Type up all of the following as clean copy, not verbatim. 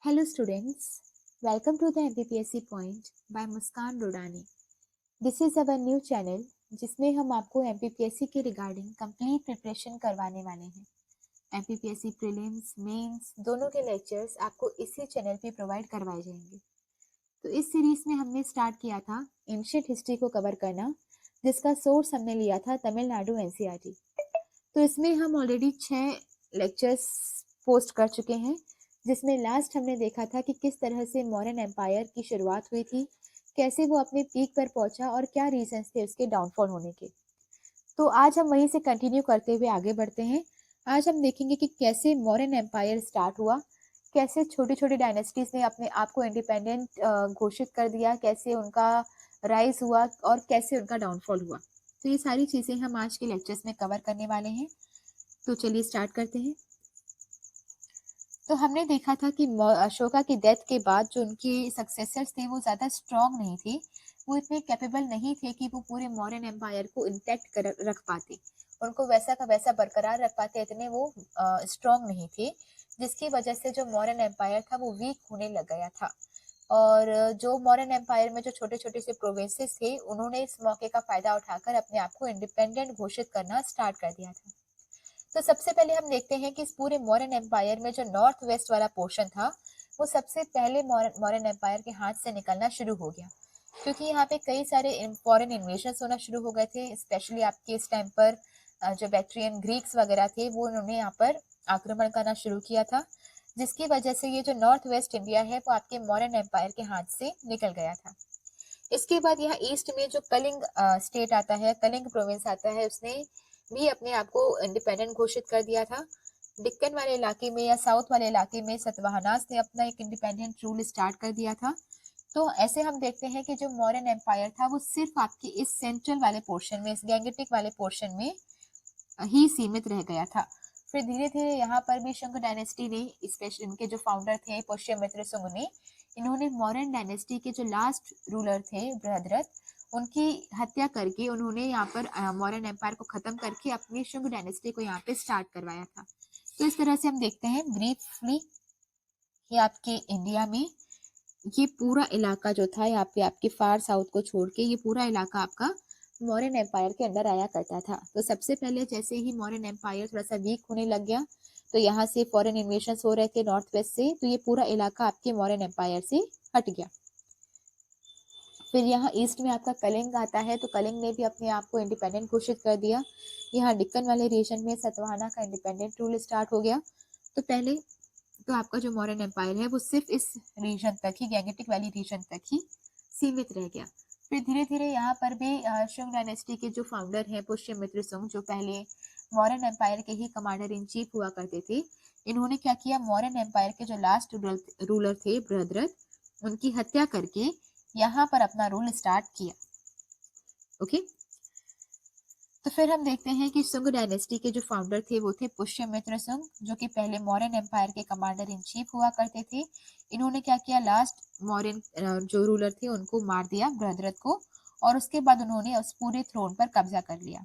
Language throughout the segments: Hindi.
Hello students, welcome to the MPPSC Point by Muskan रोडानी। This is our new channel जिसमें हम आपको MPPSC के रिगार्डिंग कंप्लीट प्रिपरेशन करवाने वाले हैं। MPPSC प्रीलिम्स, मेंस दोनों के लेक्चर्स आपको इसी चैनल पे प्रोवाइड करवाए जाएंगे। तो इस सीरीज में हमने स्टार्ट किया था एंशिएंट हिस्ट्री को कवर करना, जिसका सोर्स हमने लिया था तमिलनाडु एनसीईआरटी। तो इसमें हम ऑलरेडी 6 लेक्चर्स पोस्ट कर चुके हैं, जिसमें लास्ट हमने देखा था कि किस तरह से मौर्यन एम्पायर की शुरुआत हुई थी, कैसे वो अपने पीक पर पहुंचा और क्या रीजंस थे उसके डाउनफॉल होने के। तो आज हम वहीं से कंटिन्यू करते हुए आगे बढ़ते हैं। आज हम देखेंगे कि कैसे मौर्यन एम्पायर स्टार्ट हुआ, कैसे छोटी छोटी डायनेस्टीज ने अपने आप को इंडिपेंडेंट घोषित कर दिया, कैसे उनका राइज हुआ और कैसे उनका डाउनफॉल हुआ। तो ये सारी चीजें हम आज के लेक्चर्स में कवर करने वाले हैं। तो चलिए स्टार्ट करते हैं। तो हमने देखा था कि अशोका की डेथ के बाद जो उनके सक्सेसर्स थे वो ज़्यादा स्ट्रॉन्ग नहीं थे, वो इतने कैपेबल नहीं थे कि वो पूरे मौर्यन एम्पायर को इंटैक्ट कर रख पाते, उनको वैसा का वैसा बरकरार रख पाते, इतने वो स्ट्रॉन्ग नहीं थे, जिसकी वजह से जो मौर्यन एम्पायर था वो वीक होने लग गया था। और जो मौर्यन एम्पायर में जो छोटे छोटे से प्रोविंसेस थे, उन्होंने इस मौके का फायदा उठाकर अपने आप को इंडिपेंडेंट घोषित करना स्टार्ट कर दिया था। तो सबसे पहले हम देखते हैं कि इस पूरे मौर्यन एम्पायर में जो नॉर्थ वेस्ट वाला पोर्शन था, वो सबसे पहले मौर्यन एम्पायर के हाथ से निकलना शुरू हो गया, क्योंकि यहाँ पे कई सारे फॉरेन इन्वेशन होना शुरू हो गए थे। स्पेशली आपके इस टाइम पर जो बैक्ट्रियन ग्रीक्स वगैरह थे, वो उन्होंने यहाँ पर आक्रमण करना शुरू किया था, जिसकी वजह से ये जो नॉर्थ वेस्ट इंडिया है वो आपके मौर्यन एम्पायर के हाथ से निकल गया था। इसके बाद यहाँ ईस्ट में जो कलिंग स्टेट आता है, कलिंग प्रोविंस आता है, उसने भी अपने आप को इंडिपेंडेंट घोषित कर दिया था। डिक्कन वाले इलाके में या साउथ वाले इलाके में सतवाहनास ने अपना एक इंडिपेंडेंट रूल स्टार्ट कर दिया था। तो ऐसे हम देखते हैं कि जो मौर्यन एम्पायर था वो सिर्फ आपके इस सेंट्रल वाले पोर्शन में, इस गैंगेटिक वाले पोर्शन में ही सीमित रह गया था। फिर धीरे धीरे यहाँ पर भी शुंग डायनेस्टी ने, स्पेशली इनके जो फाउंडर थे पुष्यमित्र शुंग ने, इन्होंने मौर्यन डायनेस्टी के जो लास्ट रूलर थे बृहद्रथ, उनकी हत्या करके उन्होंने यहाँ पर मौर्यन एम्पायर को खत्म करके अपनी शुंग डायनेस्टी को यहाँ पे स्टार्ट करवाया था। तो इस तरह से हम देखते हैं ब्रीफली कि आपके इंडिया में ये पूरा इलाका जो था, यहाँ पे आपके फार साउथ को छोड़ के ये पूरा इलाका आपका मौर्यन एम्पायर के अंडर आया करता था। तो सबसे पहले जैसे ही मौर्यन एम्पायर थोड़ा सा वीक होने लग गया, तो यहाँ से फॉरेन इन्वेशन हो रहे थे नॉर्थ वेस्ट से, तो ये पूरा इलाका आपके मौर्यन एम्पायर से हट गया। फिर यहाँ ईस्ट में आपका कलिंग आता है, तो कलिंग ने भी अपने आप को इंडिपेंडेंट घोषित कर दिया। यहाँ डिक्कन वाले रीजन में सतवाहना का इंडिपेंडेंट रूल स्टार्ट हो गया। तो पहले तो आपका जो मौर्यन एम्पायर है वो सिर्फ इस रीजन तक ही, गैंगेटिक वैली रीजन तक ही सीमित रह गया। फिर धीरे धीरे यहाँ पर भी शुंग डायनेस्टी के जो फाउंडर हैं पुष्यमित्र शुंग, जो पहले मौर्यन एम्पायर के ही कमांडर इन चीफ हुआ करते थे, इन्होंने क्या किया, मौर्यन एम्पायर के जो लास्ट रूलर थे बृहद्रथ, उनकी हत्या करके यहाँ पर अपना रूल स्टार्ट किया। ओके, तो फिर हम देखते हैं कि शुंग डायनेस्टी के जो फाउंडर थे वो थे पुष्यमित्र शुंग, जो कि पहले मौर्यन एम्पायर के कमांडर इन चीफ हुआ करते थे। इन्होंने क्या किया, लास्ट मौर्यन जो रूलर थे उनको मार दिया, बृहद्रथ को, और उसके बाद उन्होंने उस पूरे थ्रोन पर कब्जा कर लिया।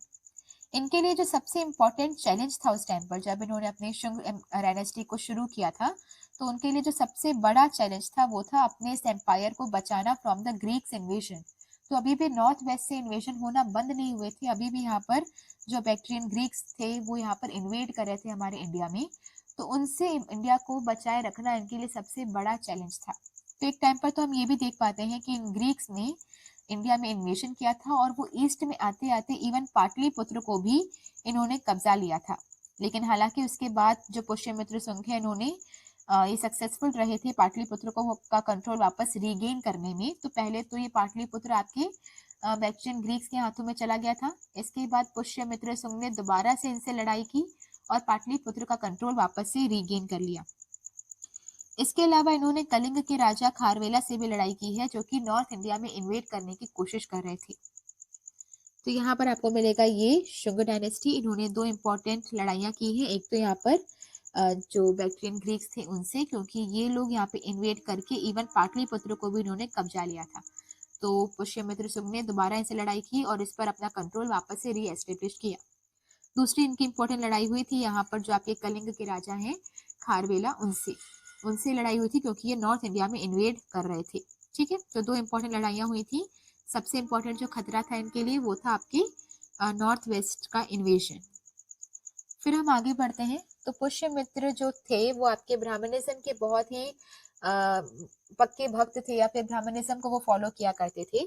इनके लिए जो सबसे इम्पोर्टेंट चैलेंज था उस टाइम पर, जब इन्होंने अपने शुंग डायनेस्टी को शुरू किया था, तो उनके लिए जो सबसे बड़ा चैलेंज था वो था अपने इस एम्पायर को बचाना फ्रॉम द ग्रीक्स इन्वेजन। तो अभी भी नॉर्थ वेस्ट से इन्वेजन होना बंद नहीं हुए थे, अभी भी यहाँ पर जो बैक्ट्रियन ग्रीक्स थे वो यहाँ पर इन्वेड कर रहे थे हमारे इंडिया में। तो उनसे इंडिया को बचाए रखना इनके लिए सबसे बड़ा चैलेंज था। तो एक टाइम पर तो हम ये भी देख पाते हैं कि इन ग्रीक्स ने इंडिया में इन्वेशन किया था, और वो ईस्ट में आते आते इवन पाटलिपुत्र को भी इन्होंने कब्जा लिया था। लेकिन हालांकि उसके बाद जो पुष्यमित्र शुंग है, इन्होंने ये सक्सेसफुल रहे थे पाटलिपुत्र को का कंट्रोल वापस रीगेन करने में। तो पहले तो ये पाटलिपुत्र आपके बैक्ट्रियन ग्रीक्स के हाथों में चला गया था। इसके बाद पुष्यमित्र शुंग ने दोबारा से इनसे लड़ाई की और पाटलिपुत्र का कंट्रोल वापस से रीगेन कर लिया। इसके अलावा इन्होंने कलिंग के राजा खारवेला से भी लड़ाई की है, जो कि नॉर्थ इंडिया में इन्वेड करने की कोशिश कर रहे थे। तो यहाँ पर आपको मिलेगा ये शुंग डायनेस्टी, इन्होंने दो इम्पोर्टेंट लड़ाइयाँ की हैं। एक तो यहाँ पर जो बैक्ट्रियन ग्रीक्स थे उनसे, क्योंकि ये लोग यहाँ पे इन्वेड करके इवन पाटलिपुत्र को भी इन्होंने कब्जा लिया था। तो पुष्यमित्र शुंग ने दोबारा इनसे लड़ाई की और इस पर अपना कंट्रोल वापस से रीएस्टेब्लिश किया। दूसरी इनकी इम्पोर्टेंट लड़ाई हुई थी यहाँ पर जो आपके कलिंग के राजा हैं खारवेला, उनसे। उनसे लड़ाई हुई थी क्योंकि ये नॉर्थ इंडिया में इन्वेड कर रहे थे। ठीक है, तो 2 इम्पोर्टेंट लड़ाइयाँ हुई थी। सबसे इम्पोर्टेंट जो खतरा था इनके लिए वो था आपकी नॉर्थ वेस्ट का इन्वेजन। फिर हम आगे बढ़ते हैं। तो पुष्यमित्र जो थे वो आपके ब्राह्मणिज्म के बहुत ही पक्के भक्त थे, या फिर ब्राह्मणिज्म को वो फॉलो किया करते थे,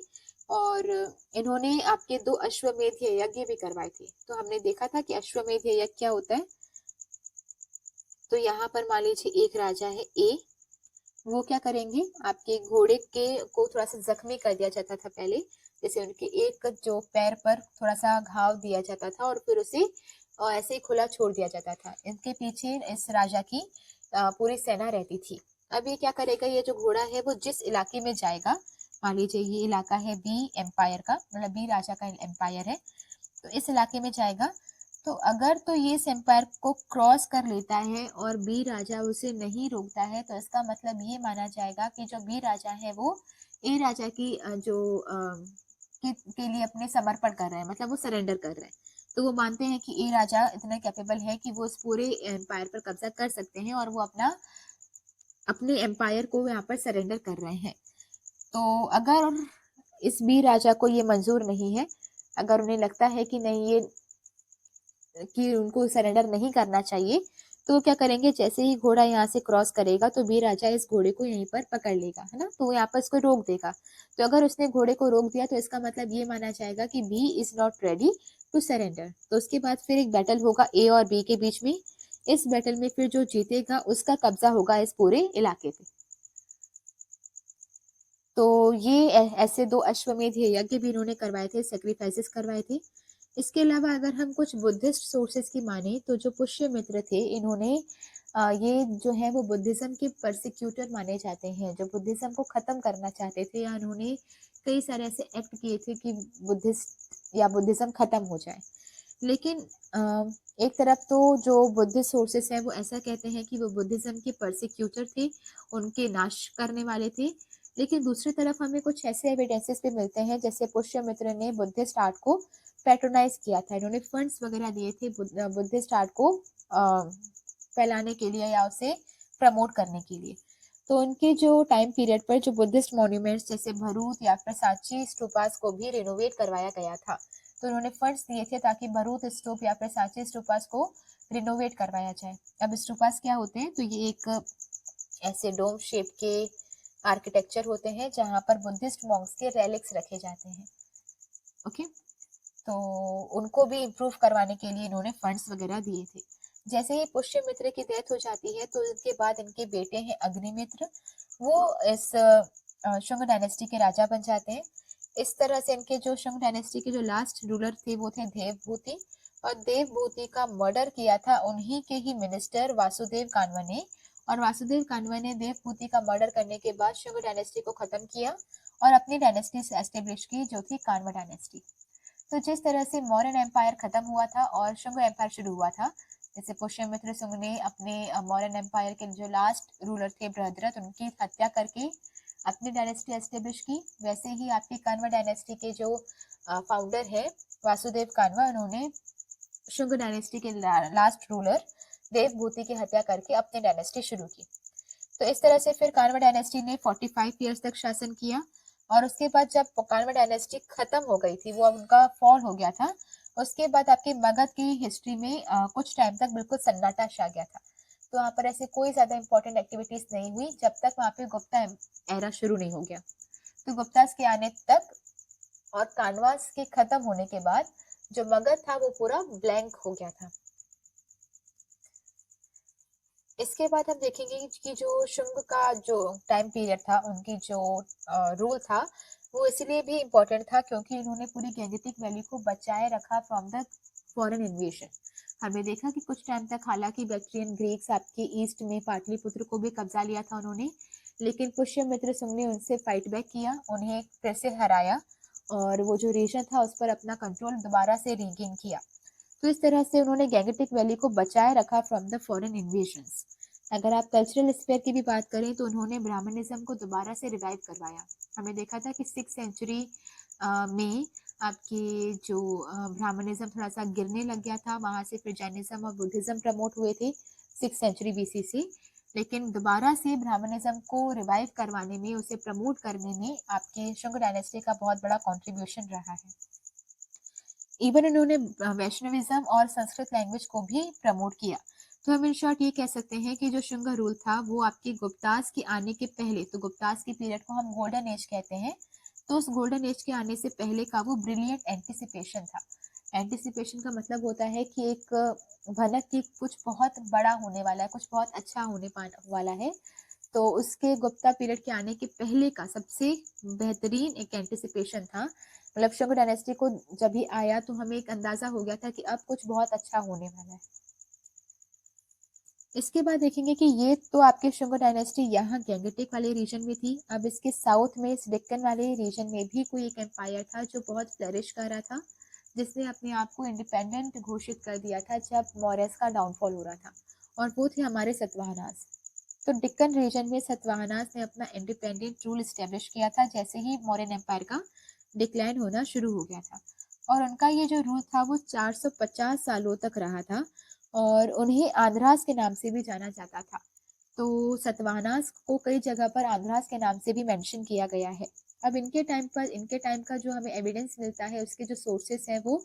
और इन्होंने आपके 2 अश्वमेध यज्ञ भी करवाए थे। तो हमने देखा था कि अश्वमेध यज्ञ क्या होता है। तो यहाँ पर मान लीजिए एक राजा है ए, वो क्या करेंगे, आपके घोड़े के को थोड़ा सा जख्मी कर दिया जाता था पहले, जैसे उनके एक जो पैर पर थोड़ा सा घाव दिया जाता था और फिर उसे ऐसे ही खुला छोड़ दिया जाता था। इनके पीछे इस राजा की पूरी सेना रहती थी। अब ये क्या करेगा, ये जो घोड़ा है वो जिस इलाके में जाएगा, मान लीजिए ये इलाका है बी एम्पायर का, मतलब बी राजा का एम्पायर है, तो इस इलाके में जाएगा। तो अगर तो ये इस एम्पायर को क्रॉस कर लेता है और बी राजा उसे नहीं रोकता है, तो इसका मतलब ये माना जाएगा कि जो बी राजा है वो ए राजा की के लिए अपने समर्पण कर रहे हैं, मतलब वो सरेंडर कर रहे हैं। तो वो मानते हैं कि ए राजा इतना कैपेबल है कि वो इस पूरे एम्पायर पर कब्जा कर सकते हैं और वो अपने एम्पायर को यहाँ पर सरेंडर कर रहे हैं। तो अगर इस बी राजा को ये मंजूर नहीं है, अगर उन्हें लगता है कि नहीं ये कि उनको सरेंडर नहीं करना चाहिए, तो क्या करेंगे, जैसे ही घोड़ा यहाँ से क्रॉस करेगा तो बी राजा इस घोड़े को यहीं पर पकड़ लेगा, है ना, तो यहाँ पर इसको रोक देगा। तो अगर उसने घोड़े को रोक दिया तो इसका मतलब ये माना जाएगा कि B is not ready to surrender. तो उसके बाद फिर एक बैटल होगा ए और बी के बीच में। इस बैटल में फिर जो जीतेगा उसका कब्जा होगा इस पूरे इलाके पे। तो ये ऐसे 2 अश्वमेध यज्ञ भी इन्होंने करवाए थे, सेक्रीफाइसेस करवाए थे। इसके अलावा अगर हम कुछ बुद्धिस्ट सोर्सेस की माने, तो जो पुष्यमित्र थे इन्होंने ये जो है वो बुद्धिज्म के परसिक्यूटर माने जाते हैं, जो बुद्धिज्म को खत्म करना चाहते थे, या उन्होंने कई सारे ऐसे एक्ट किए थे कि बुद्धिस्ट या बुद्धिज्म खत्म हो जाए। लेकिन एक तरफ तो जो बुद्धिस्ट सोर्सेस हैं वो ऐसा कहते हैं कि वो बुद्धिज्म के परसिक्यूटर थे, उनके नाश करने वाले थे। लेकिन दूसरी तरफ हमें कुछ ऐसे एविडेंसेस भी मिलते हैं, जैसे पुष्यमित्र ने बुद्धिस्ट आर्ट को पैट्रोनाइज किया था, इन्होंने फंड्स वगैरह दिए थे बुद्धिस्ट आर्ट को फैलाने के लिए या उसे प्रमोट करने के लिए। तो उनके जो टाइम पीरियड पर जो बुद्धिस्ट मॉन्यूमेंट्स जैसे भरूच या फिर सांची स्तूपास को भी रिनोवेट करवाया गया था। तो उन्होंने फंड्स दिए थे ताकि भरूच स्तूप या फिर सांची स्तूपास को रिनोवेट करवाया जाए। अब स्तूपास क्या होते हैं, तो ये एक ऐसे डोम शेप के आर्किटेक्चर होते हैं जहाँ पर बुद्धिस्ट मॉन्क्स के रेलिक्स रखे जाते हैं। ओके, तो उनको भी इम्प्रूव करवाने के लिए इन्होंने फंड्स वगैरह दिए थे। जैसे ही पुष्यमित्र की डेथ हो जाती है तो इनके बाद इनके बेटे हैं अग्निमित्र, वो इस शुंग डायनेस्टी के राजा बन जाते हैं। इस तरह से इनके जो शुंग डायनेस्टी के जो लास्ट रूलर थे वो थे देवभूति, और देवभूति का मर्डर किया था उन्हीं के ही मिनिस्टर वासुदेव कान्व ने। और वासुदेव कान्व ने देवभूति का मर्डर करने के बाद शुंग डायनेस्टी को खत्म किया और अपनी डायनेस्टी एस्टेब्लिश की, जो थी कान्व डायनेस्टी। तो जिस तरह से मौर्यन एम्पायर खत्म हुआ था और शुंग एम्पायर शुरू हुआ था, जैसे पुष्यमित्र शुंग ने अपने मौर्यन एम्पायर के जो लास्ट रूलर थे बृहद्रथ, उनकी हत्या करके अपनी डायनेस्टी एस्टेब्लिश की, वैसे ही आपकी कान्व डायनेस्टी के जो फाउंडर है वासुदेव कान्व, उन्होंने शुंग डायनेस्टी के लास्ट रूलर देवभूति की हत्या करके अपनी डायनेस्टी शुरू की। तो इस तरह से फिर कान्व डायनेस्टी ने 45 ईयर्स तक शासन किया, और उसके बाद जब कान्व डायनेस्टी खत्म हो गई थी, वो उनका फॉल हो गया था, उसके बाद आपके मगध की हिस्ट्री में कुछ टाइम तक बिल्कुल सन्नाटा छा गया था। तो वहाँ पर ऐसे कोई ज्यादा इंपॉर्टेंट एक्टिविटीज नहीं हुई जब तक वहाँ पे गुप्ता एरा शुरू नहीं हो गया। तो गुप्तास के आने तक और कानवास के खत्म होने के बाद जो मगध था वो पूरा ब्लैंक हो गया था। इसके बाद हम देखेंगे कि जो शुंग का जो टाइम पीरियड था, उनकी जो रूल था, वो इसलिए भी इम्पोर्टेंट था क्योंकि इन्होंने पूरी गैंजेटिक वैली को बचाए रखा फ्रॉम द फॉरेन इन्वेशन। हमने देखा कि कुछ टाइम तक हालांकि बैक्ट्रियन ग्रीक्स आपके ईस्ट में पाटलिपुत्र को भी कब्जा लिया था उन्होंने, लेकिन पुष्यमित्र शुंग ने उनसे फाइट बैक किया, उन्हें फिर से हराया और वो जो रीजन था उस पर अपना कंट्रोल दोबारा से रीगेन किया। तो इस तरह से उन्होंने गैंजेटिक वैली को बचाए रखा फ्रॉम द फॉरेन इन्वेशंस। अगर आप कल्चरल स्फीयर की भी बात करें तो उन्होंने ब्राह्मणिज्म को दोबारा से रिवाइव करवाया। हमें देखा था कि 6th सेंचुरी में आपके जो ब्राह्मणिज्म थोड़ा सा गिरने लग गया था, वहां से फिर जैनिज्म और बुद्धिज्म प्रमोट हुए थे 6th सेंचुरी बीसी से। लेकिन दोबारा से ब्राह्मणिज्म को रिवाइव करवाने में, उसे प्रमोट करने में आपके शुंग डायनेस्टी का बहुत बड़ा कंट्रीब्यूशन रहा है। इवन उन्होंने वैष्णविज्म और संस्कृत लैंग्वेज को भी प्रमोट किया। तो हम इन शॉर्ट ये कह सकते हैं कि जो शुंग रूल था वो आपके गुप्तास के आने के पहले, तो गुप्तास के पीरियड को हम गोल्डन एज कहते हैं, तो उस गोल्डन एज के आने से पहले का वो ब्रिलियंट एंटिसिपेशन था। एंटिसिपेशन का मतलब होता है कि एक भनक की कुछ बहुत बड़ा होने वाला है, कुछ बहुत अच्छा होने वाला है। तो उसके गुप्ता पीरियड के आने के पहले का सबसे बेहतरीन एक एंटिसिपेशन था। मतलब शुंग डायनेस्टी को जब भी आया तो हमें एक अंदाजा हो गया था कि अब कुछ बहुत अच्छा होने वाला है। इसके बाद देखेंगे कि ये तो आपके शुंग डायनेस्टी यहाँ गैंगेटिक वाले रीजन में थी। अब इसके साउथ में, इस डेक्कन वाले रीजन में भी कोई एक एम्पायर था जो बहुत फ्लरिश कर रहा था, जिसने अपने आप को इंडिपेंडेंट घोषित कर दिया था जब मौर्यस का डाउनफॉल हो रहा था, और वो थे हमारे सतवाहनास। तो डेक्कन रीजन में सतवाहनास ने अपना इंडिपेंडेंट रूल स्टेब्लिश किया था जैसे ही मौर्यन एम्पायर का डिक्लाइन होना शुरू हो गया था, और उनका ये जो रूल था वो 450 सालों तक रहा था, और उन्हें आंध्रास के नाम से भी जाना जाता था। तो सतवाहनास को कई जगह पर आंध्रास के नाम से भी मेंशन किया गया है। अब इनके टाइम का जो हमें एविडेंस मिलता है, उसके जो सोर्सेस हैं वो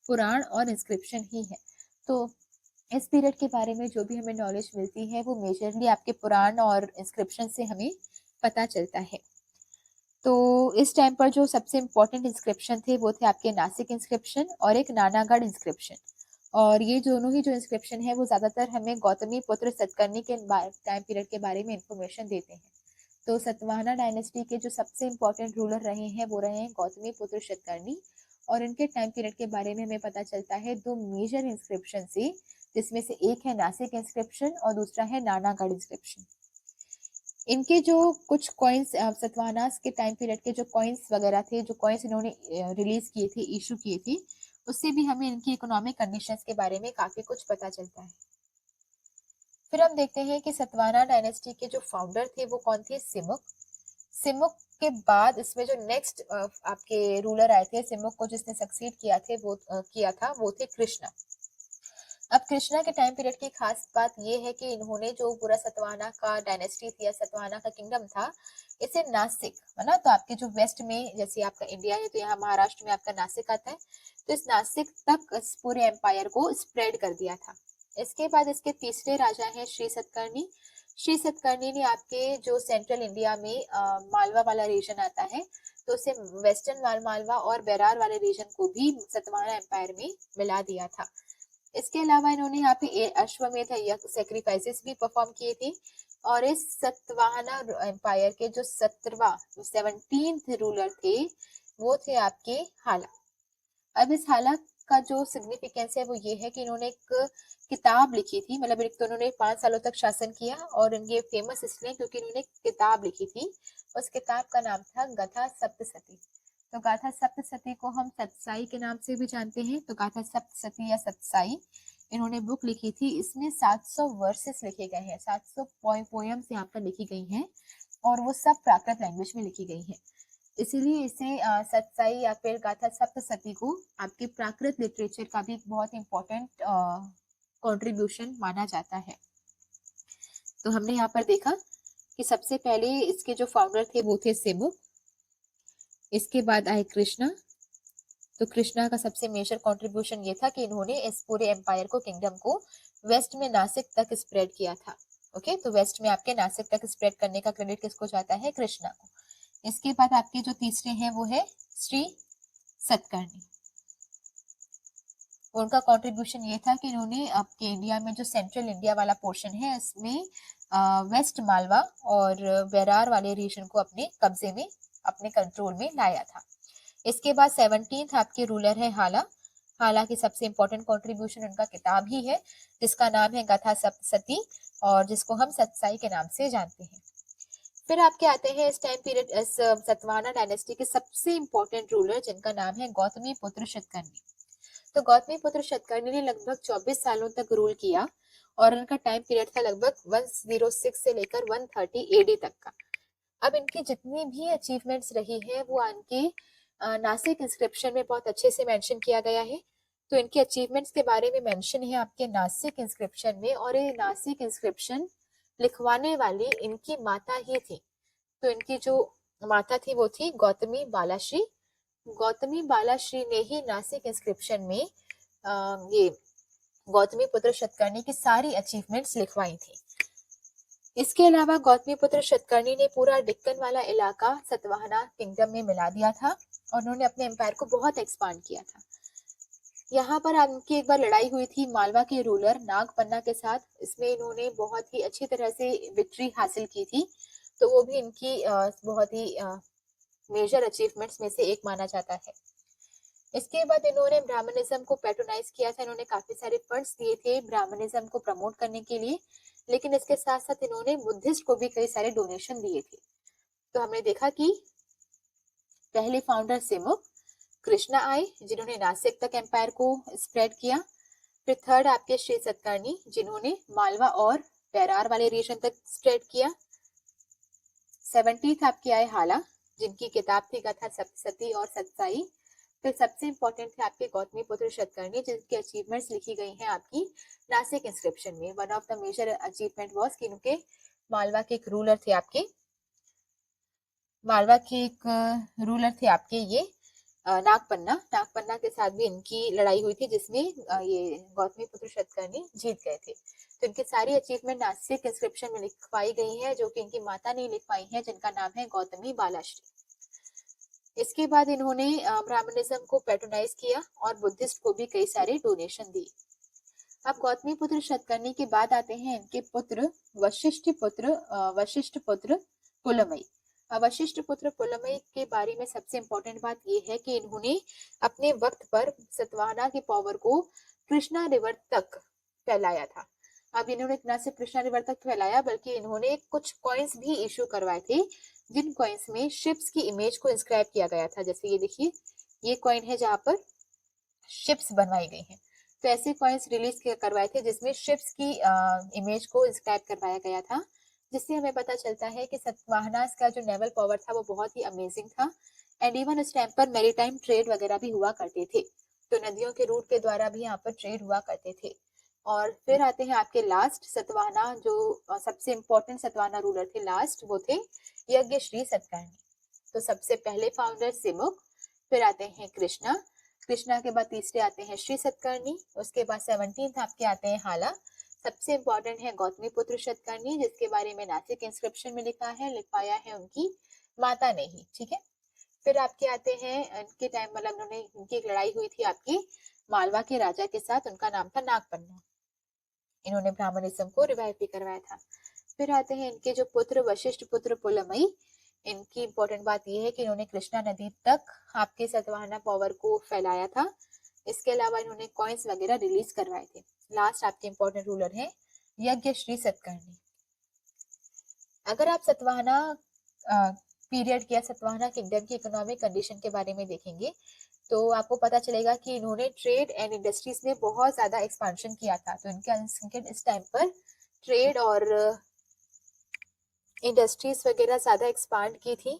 पुराण और इंस्क्रिप्शन ही है। तो इस पीरियड के बारे में जो भी हमें नॉलेज मिलती है वो मेजरली आपके पुराण और इंस्क्रिप्शन से हमें पता चलता है। तो इस टाइम पर जो सबसे इम्पोर्टेंट इंस्क्रिप्शन थे वो थे आपके नासिक इंस्क्रिप्शन और एक नानागढ़ इंस्क्रिप्शन, और ये दोनों ही जो इंस्क्रिप्शन है वो ज़्यादातर हमें गौतमी पुत्र सतकर्णी के टाइम पीरियड के बारे में इंफॉर्मेशन देते हैं। तो सतवाहना डायनेस्टी के जो सबसे इम्पोर्टेंट रूलर रहे हैं वो रहे हैं गौतमी पुत्र सतकर्णी, और इनके टाइम पीरियड के बारे में हमें पता चलता है दो मेजर इंस्क्रिप्शन से, जिसमें से एक है नासिक इंस्क्रिप्शन और दूसरा है नानागढ़ इंस्क्रिप्शन। इनके जो कुछ कॉइन्स, सतवाहनास के टाइम पीरियड के जो कॉइन्स वगैरह थे, जो कॉइन्स इन्होंने रिलीज किए थे, इशू किए थे, उससे भी हमें इनकी इकोनॉमिक कंडीशंस के बारे में काफी कुछ पता चलता है। फिर हम देखते हैं कि सतवाहना डायनेस्टी के जो फाउंडर थे वो कौन थे? सिमुक। सिमुक के बाद इसमें जो नेक्स्ट आपके रूलर आए थे, सिमुक को जिसने सक्सीड किया था वो थे कृष्णा। अब कृष्णा के टाइम पीरियड की खास बात ये है कि इन्होंने जो पूरा सतवाहना का डायनेस्टी थी या सतवाहना का किंगडम था, इसे नासिक, है ना, तो आपके जो वेस्ट में जैसे आपका इंडिया है तो यहाँ महाराष्ट्र में आपका नासिक आता है, तो इस नासिक तक इस पूरे एम्पायर को स्प्रेड कर दिया था। इसके बाद इसके तीसरे राजा हैं श्री सतकर्णी। श्री सतकर्णी ने आपके जो सेंट्रल इंडिया में मालवा वाला रीजन आता है, तो उसे वेस्टर्न मालवा और बेरार वाले रीजन को भी सतवाहना एम्पायर में मिला दिया था। इसके अलावा इन्होंने यहाँ पे अश्वमेध यज्ञ सैक्रिफाइसेस भी परफॉर्म किए थे, और इस सतवाहना एम्पायर के जो 17th रूलर थे वो थे आपके हाला। अब इस हाला का जो सिग्निफिकेंस है वो ये है कि इन्होंने एक किताब लिखी थी, मतलब एक तो इन्होंने 5 सालों तक शासन किया, और इनके फेमस इसलिए क्योंकि इन्होंने किताब लिखी थी, उस किताब का नाम था गाथा सप्तसती। तो गाथा सप्तसती को हम सतसाई के नाम से भी जानते हैं। तो गाथा सप्तसती या सतसाई इन्होंने बुक लिखी थी, इसमें 700 वर्सेस लिखे गए हैं, 700 पोएम्स यहाँ पर लिखी गई हैं, और वो सब प्राकृत लैंग्वेज में लिखी गई हैं। इसीलिए इसे सतसाई या फिर गाथा सप्तसती को आपके प्राकृत लिटरेचर का भी एक बहुत इंपॉर्टेंट कंट्रीब्यूशन माना जाता है। तो हमने यहाँ पर देखा कि सबसे पहले इसके जो फाउंडर थे वो थे सिमुक, इसके बाद आए कृष्णा। तो कृष्णा का सबसे मेजर कंट्रीब्यूशन ये था कि इन्होंने इस पूरे एम्पायर को, किंगडम को वेस्ट में नासिक तक स्प्रेड किया था। ओके, तो वेस्ट में आपके नासिक तक स्प्रेड करने का क्रेडिट किसको जाता है? कृष्णा को। इसके बाद आपके जो तीसरे हैं वो है श्री सतकर्णी। उनका कंट्रीब्यूशन ये था कि इन्होंने आपके इंडिया में जो सेंट्रल इंडिया वाला पोर्शन है इसमें वेस्ट मालवा और बेरार वाले रीजन को अपने कब्जे में, अपने कंट्रोल में लाया था। इसके बाद 17th आपके रूलर है हाला। हाला की सबसे इंपॉर्टेंट कंट्रीब्यूशन उनका किताब ही है जिसका नाम है गाथा सप्तसती, और जिसको हम सतसाई के नाम से जानते हैं। फिर आपके आते हैं इस टाइम पीरियड, इस सतवाहना डायनेस्टी के सबसे इंपॉर्टेंट रूलर जिनका नाम है गौतमी पुत्र सतकर्णी। तो गौतमी पुत्र सतकर्णी ने लगभग 24 सालों तक रूल किया, और उनका टाइम पीरियड था लगभग 106 से लेकर 130 एडी तक का। अब इनकी जितनी भी अचीवमेंट्स रही है वो इनके नासिक इंस्क्रिप्शन में बहुत अच्छे से मेंशन किया गया है। तो इनके अचीवमेंट्स के बारे में मेंशन है आपके नासिक इंस्क्रिप्शन में, और ये नासिक इंस्क्रिप्शन लिखवाने वाली इनकी माता ही थी। तो इनकी जो माता थी वो थी गौतमी बालाश्री। गौतमी बालाश्री ने ही नासिक इंस्क्रिप्शन में ये गौतमी पुत्र शतकर्णी की सारी अचीवमेंट्स लिखवाई थी। इसके अलावा गौतमी पुत्र शतकर्णी ने पूरा डेक्कन वाला इलाका सतवाहना किंगडम में मिला दिया था और उन्होंने अपने एम्पायर को बहुत एक्सपांड किया था। यहाँ पर उनकी एक बार लड़ाई हुई थी मालवा के रूलर नागपन्ना के साथ। इसमें इन्होंने बहुत ही अच्छी तरह से विक्ट्री हासिल की थी। तो वो भी इनकी बहुत ही मेजर अचीवमेंट्स में से एक माना जाता है। इसके बाद इन्होंने ब्राह्मणिज्म को पैट्रोनाइज किया था। इन्होंने काफी सारे फंड्स दिए थे ब्राह्मणिज्म को प्रमोट करने के लिए, लेकिन इसके साथ साथ इन्होंने बुद्धिस्ट को भी कई सारे डोनेशन दिए थे। तो हमने देखा कि पहले फाउंडर सिमुक कृष्णा आए जिन्होंने नासिक तक एम्पायर को स्प्रेड किया। फिर थर्ड आपके श्री सतकर्णी जिन्होंने मालवा और बेरार वाले रीजन तक स्प्रेड किया। 17th आपके आए हाला जिनकी किताब थी कथा सती और सत्साई। फिर सबसे इंपॉर्टेंट थे आपके गौतमी पुत्र शतकर्णी जिनकी अचीवमेंट्स लिखी गई हैं आपकी नासिक इंस्क्रिप्शन में। One of the major achievement was कि उनके मालवा के एक रूलर थे आपके ये नागपन्ना के साथ भी इनकी लड़ाई हुई थी जिसमें ये गौतमी पुत्र शतकर्णी जीत गए थे। तो इनकी सारी अचीवमेंट नासिक इंस्क्रिप्शन में लिखवाई गई है जो कि इनकी माता ने लिखवाई है जिनका नाम है गौतमी बालाश्री। इसके बाद इन्होंने ब्राह्मणिज्म को पैट्रोनाइज किया और बुद्धिस्ट को भी कई सारे डोनेशन दिए। अब गौतमी पुत्र शतकर्णी के बाद आते हैं इनके पुत्र वशिष्ठ पुत्र पुलमई। वशिष्ठ पुत्र पुलमई के बारे में सबसे इंपॉर्टेंट बात यह है कि इन्होंने अपने वक्त पर सतवाहना की पावर को कृष्णा रिवर तक फैलाया था। अब इन्होंने न सिर्फ कृष्णा रिवर तक फैलाया बल्कि इन्होंने कुछ कॉइन्स भी इशू करवाए थे जिन कॉइन्स में शिप्स की इमेज को इंस्क्राइब किया गया था। जैसे ये देखिए, ये कॉइन है जहाँ पर शिप्स बनवाई गई हैं। तो ऐसे कॉइन्स रिलीज करवाए थे जिसमें शिप्स की इमेज को इंस्क्राइब करवाया गया था, जिससे हमें पता चलता है कि सतवाहनास का जो नेवल पावर था वो बहुत ही अमेजिंग था। एंड इवन उस टाइम पर मैरीटाइम ट्रेड वगैरह भी हुआ करते थे। तो नदियों के रूट के द्वारा भी यहाँ पर ट्रेड हुआ करते थे। और फिर आते हैं आपके लास्ट सतवाहना, जो सबसे इम्पोर्टेंट सतवाहना रूलर थे लास्ट, वो थे यज्ञ श्री सतकर्णी। तो सबसे पहले फाउंडर सिमुक, फिर आते हैं कृष्णा के बाद तीसरे आते हैं श्री सतकर्णी, उसके बाद 17th आपके आते हैं हाला। सबसे इंपॉर्टेंट है गौतमी पुत्र शतकर्णी जिसके बारे में नासिक इंस्क्रिप्शन में लिखवाया है उनकी माता ने ही। ठीक है। फिर आपके आते हैं इनके टाइम मतलब उन्होंने इनकी एक लड़ाई हुई थी आपकी मालवा के राजा के साथ, उनका नाम था नागपन्ना। इन्होंने ब्राह्मणिज्म को रिवाइव भी करवाया था। फिर आते हैं इनके जो पुत्र वशिष्ठ पुत्र पुलमई। इनकी इंपॉर्टेंट बात यह है कि इन्होंने कृष्णा नदी तक आपके सतवाहना पावर को फैलाया था। इसके अलावा इन्होंने कॉइन्स वगैरह रिलीज करवाए थे। लास्ट आपके इंपॉर्टेंट रूलर है यज्ञ श्री सतकर्णी। अगर आप सतवाहना पीरियड या सतवाहना किंगडम की इकोनॉमिक कंडीशन के बारे में देखेंगे तो आपको पता चलेगा कि इन्होंने ट्रेड एंड इंडस्ट्रीज में बहुत ज्यादा एक्सपांशन किया था। तो इनके इस टाइम पर ट्रेड और इंडस्ट्रीज वगैरह ज्यादा एक्सपांड की थी।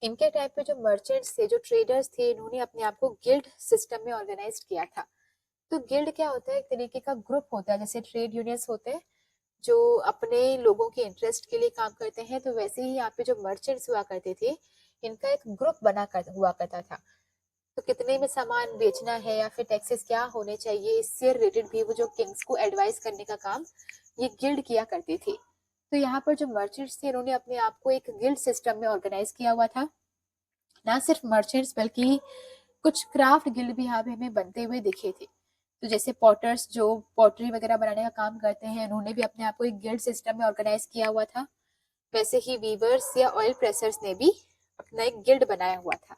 इनके टाइम पे जो मर्चेंट्स थे, जो ट्रेडर्स थे, इन्होंने अपने आप को गिल्ड सिस्टम में ऑर्गेनाइज किया था। तो गिल्ड क्या होता है? एक तरीके का ग्रुप होता है, जैसे ट्रेड यूनियंस होते हैं जो अपने लोगों के इंटरेस्ट के लिए काम करते हैं। तो वैसे ही यहाँ पे जो मर्चेंट्स हुआ करते थे इनका एक ग्रुप हुआ करता था। तो कितने में सामान बेचना है या फिर टैक्सेस क्या होने चाहिए, इससे रिलेटेड भी वो जो किंग्स को एडवाइस करने का काम ये गिल्ड किया करते थे। तो यहाँ पर जो मर्चेंट्स थे उन्होंने अपने आप को एक गिल्ड सिस्टम में ऑर्गेनाइज किया हुआ था। ना सिर्फ मर्चेंट्स बल्कि कुछ क्राफ्ट गिल्ड भी यहाँ पे हमें बनते हुए दिखे थे। तो जैसे पॉटर्स जो पॉटरी वगैरह बनाने का काम करते हैं, उन्होंने भी अपने आप को एक गिल्ड सिस्टम में ऑर्गेनाइज किया हुआ था। वैसे ही वीवर्स या ऑयल प्रेसर्स ने भी अपना एक गिल्ड बनाया हुआ था।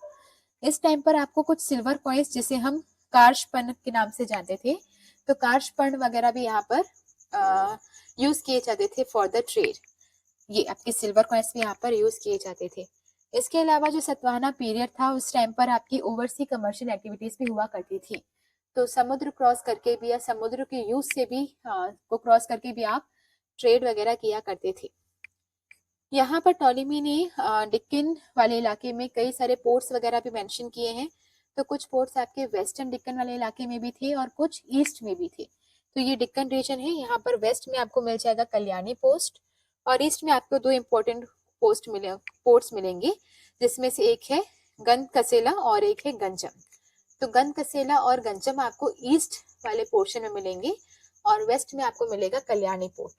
इस टाइम पर आपको कुछ सिल्वर कॉइन्स जिसे हम कार्शपन के नाम से जानते थे, तो कार्शपन वगैरह भी यहाँ पर यूज किए जाते थे फॉर द ट्रेड। ये आपके सिल्वर कॉइन्स भी यहाँ पर यूज किए जाते थे। इसके अलावा जो सतवाहना पीरियड था उस टाइम पर आपकी ओवरसी कमर्शियल एक्टिविटीज भी हुआ करती थी। तो समुद्र क्रॉस करके भी या समुद्र के यूज से भी को क्रॉस करके भी आप ट्रेड वगैरह किया करते थे। यहाँ पर टॉलेमी ने डिक्कन वाले इलाके में कई सारे पोर्ट्स वगैरह भी मेंशन किए हैं। तो कुछ पोर्ट्स आपके वेस्टर्न डिक्कन वाले इलाके में भी थे और कुछ ईस्ट में भी थे। तो ये डिक्कन रीजन है। यहाँ पर वेस्ट में आपको मिल जाएगा कल्याणी पोस्ट, और ईस्ट में आपको दो इम्पोर्टेंट पोर्ट्स मिलेंगे, जिसमें से एक है गंज कसेला और एक है गंजम। तो गंज कसेला और गंजम आपको ईस्ट वाले पोर्शन में मिलेंगे और वेस्ट में आपको मिलेगा कल्याणी पोर्ट,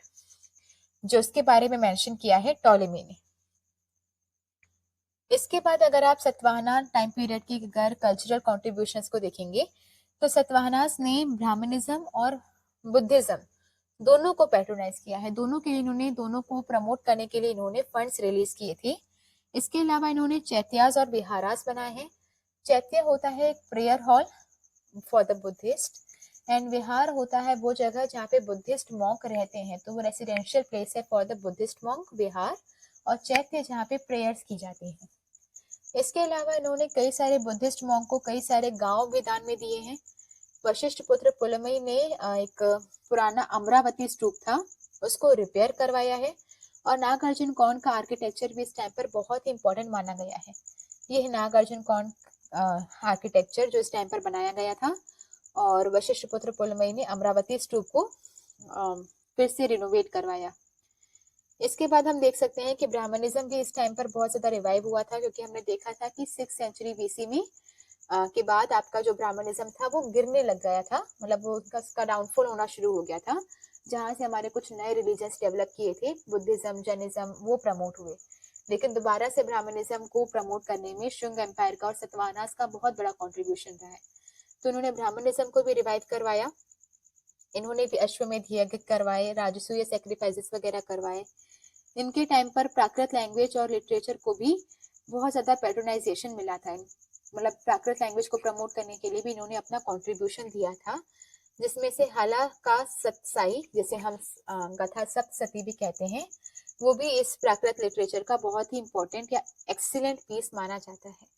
जो इसके बारे में मेंशन किया है टॉलेमी ने। इसके बाद अगर आप सतवाहना टाइम पीरियड की अगर कल्चरल कॉन्ट्रीब्यूशंस को देखेंगे, तो सतवाहनास ने ब्राह्मणिज्म और बुद्धिज्म दोनों को पैट्रोनाइज किया है। दोनों के लिए इन्होंने, दोनों को प्रमोट करने के लिए इन्होंने फंड्स रिलीज किए थे। इसके अलावा इन्होंने चैत्यास और विहारास बनाए हैं। चैत्य होता है एक prayer hall for the Buddhist, and vihara होता है वो जगह जहाँ पे बुद्धिस्ट मॉन्क रहते हैं, तो वो रेसिडेंशियल प्लेस है फॉर द बुद्धिस्ट मॉन्क विहार। और चैत्य जहाँ पे प्रेयर्स की जाती हैं। इसके अलावा इन्होंने कई सारे बुद्धिस्ट मॉन्क को कई सारे गांव भी दान में दिए हैं। वशिष्ठ पुत्र पुलमई ने एक पुराना अमरावती स्तूप था, उसको रिपेयर करवाया है। और नागार्जुन कौंड का आर्किटेक्चर भी इस टाइम पर बहुत ही इंपॉर्टेंट माना गया है। ये है नागार्जुन कौंड आर्किटेक्चर जो इस टाइम पर बनाया गया था, और वशिष्ठ पुत्र पुलमई ने अमरावती स्तूप को फिर से रिनोवेट करवाया। इसके बाद हम देख सकते हैं कि ब्राह्मणिज्म भी इस टाइम पर बहुत ज्यादा रिवाइव हुआ था, क्योंकि हमने देखा था कि 6th सेंचुरी बीसी में के बाद आपका जो ब्राह्मणिज्म था वो गिरने लग गया था, मतलब वो उसका डाउनफॉल होना शुरू हो गया था। जहां से हमारे कुछ नए रिलीजन्स डेवलप किए थे, बुद्धिज्म, जैनिज्म, वो प्रमोट हुए। लेकिन दोबारा से ब्राह्मणिज्म को प्रमोट करने में शुंग एम्पायर का और सतवाहनास का बहुत बड़ा कॉन्ट्रीब्यूशन रहा है। तो उन्होंने ब्राह्मणिज्म को भी रिवाइव करवाया। इन्होंने भी अश्वमेध यज्ञ करवाए, राजसूय सेक्रीफाइसेस वगैरह करवाए। इनके टाइम पर प्राकृत लैंग्वेज और लिटरेचर को भी बहुत ज्यादा पैट्रोनाइजेशन मिला था। मतलब प्राकृत लैंग्वेज को प्रमोट करने के लिए भी इन्होंने अपना कंट्रीब्यूशन दिया था, जिसमें से हाला का सतसाई, जिसे हम गथा सप्तसती भी कहते हैं, वो भी इस प्राकृत लिटरेचर का बहुत ही इंपॉर्टेंट या एक्सीलेंट पीस माना जाता है।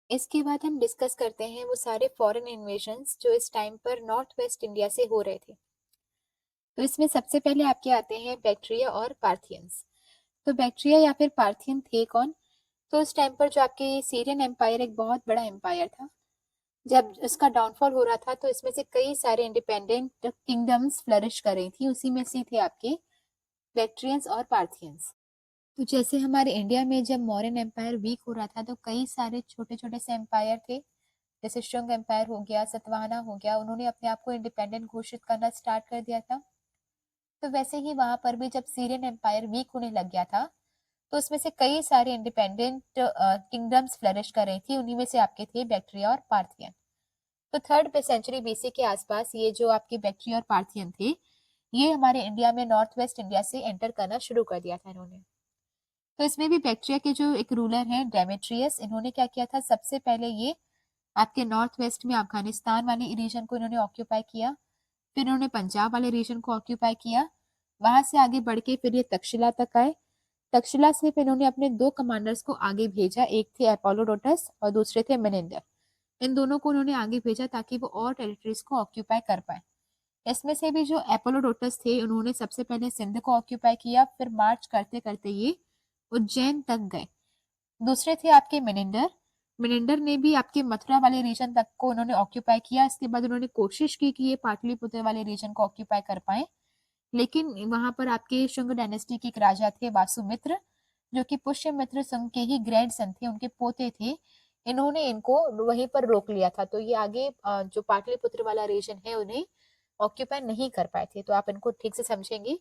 इसके बाद हम डिस्कस करते हैं वो सारे फॉरेन इन्वेजन्स जो इस टाइम पर नॉर्थ वेस्ट इंडिया से हो रहे थे। तो इसमें सबसे पहले आपके आते हैं बैक्ट्रिया और पार्थियंस। तो बैक्ट्रिया या फिर पार्थियन थे कौन? तो उस टाइम पर जो आपके सीरियन एम्पायर एक बहुत बड़ा एम्पायर था, जब इसका डाउनफॉल हो रहा था तो इसमें से कई सारे इंडिपेंडेंट किंगडम्स फ्लरिश कर रही थी, उसी में से थे आपके बैक्ट्रियंस और पार्थियंस। तो जैसे हमारे इंडिया में जब मौर्यन एम्पायर वीक हो रहा था तो कई सारे छोटे छोटे से एम्पायर थे, जैसे शुंग एम्पायर हो गया, सतवाहना हो गया, उन्होंने अपने आप को इंडिपेंडेंट घोषित करना स्टार्ट कर दिया था। तो वैसे ही वहां पर भी जब सीरियन एम्पायर वीक होने लग गया था, तो उसमें से कई सारे इंडिपेंडेंट किंगडम्स फ्लरिश कर रही थी, उन्हीं में से आपके थे बैक्ट्रिया और पार्थियन। तो 3rd सेंचुरी बीसी के आसपास ये जो आपके बैक्ट्रिया और पार्थियन थे, ये हमारे इंडिया में नॉर्थ वेस्ट इंडिया से एंटर करना शुरू कर दिया था इन्होंने। तो इसमें भी बैक्ट्रिया के जो एक रूलर हैं डेमेट्रियस, इन्होंने क्या किया था, सबसे पहले ये आपके नॉर्थ वेस्ट में अफगानिस्तान वाले रीजन को इन्होंने ऑक्यूपाई किया, फिर इन्होंने पंजाब वाले रीजन को ऑक्यूपाई किया, वहां से आगे बढ़ के फिर ये तक्षशिला तक आए। तक्षशिला से फिर इन्होंने अपने 2 कमांडर्स को आगे भेजा, एक थे अपोलोडोटस और दूसरे थे मेनिंडर। इन दोनों को उन्होंने आगे भेजा ताकि वो और टेरिटरीज को ऑक्यूपाई कर पाए। इसमें से भी जो अपोलोडोटस थे, उन्होंने सबसे पहले सिंध को ऑक्यूपाई किया, फिर मार्च करते करते ये उज्जैन तक गए। दूसरे थे आपके मेनिंडर। मेनिंडर ने भी आपके मथुरा वाले रीजन तक को उन्होंने ऑक्यूपाई किया। इसके बाद उन्होंने कोशिश की कि ये पाटलिपुत्र वाले रीजन को ऑक्यूपाई कर पाए, लेकिन वहां पर आपके शुंग डायनेस्टी के एक राजा थे वासुमित्र, जो कि पुष्यमित्र संघ के ही ग्रैंड सन थे, उनके पोते थे। इन्होंने इनको वहीं पर रोक लिया था, तो ये आगे जो पाटलिपुत्र वाला रीजन है उन्हें ऑक्यूपाई नहीं कर पाए थे। तो आप इनको ठीक से समझेंगे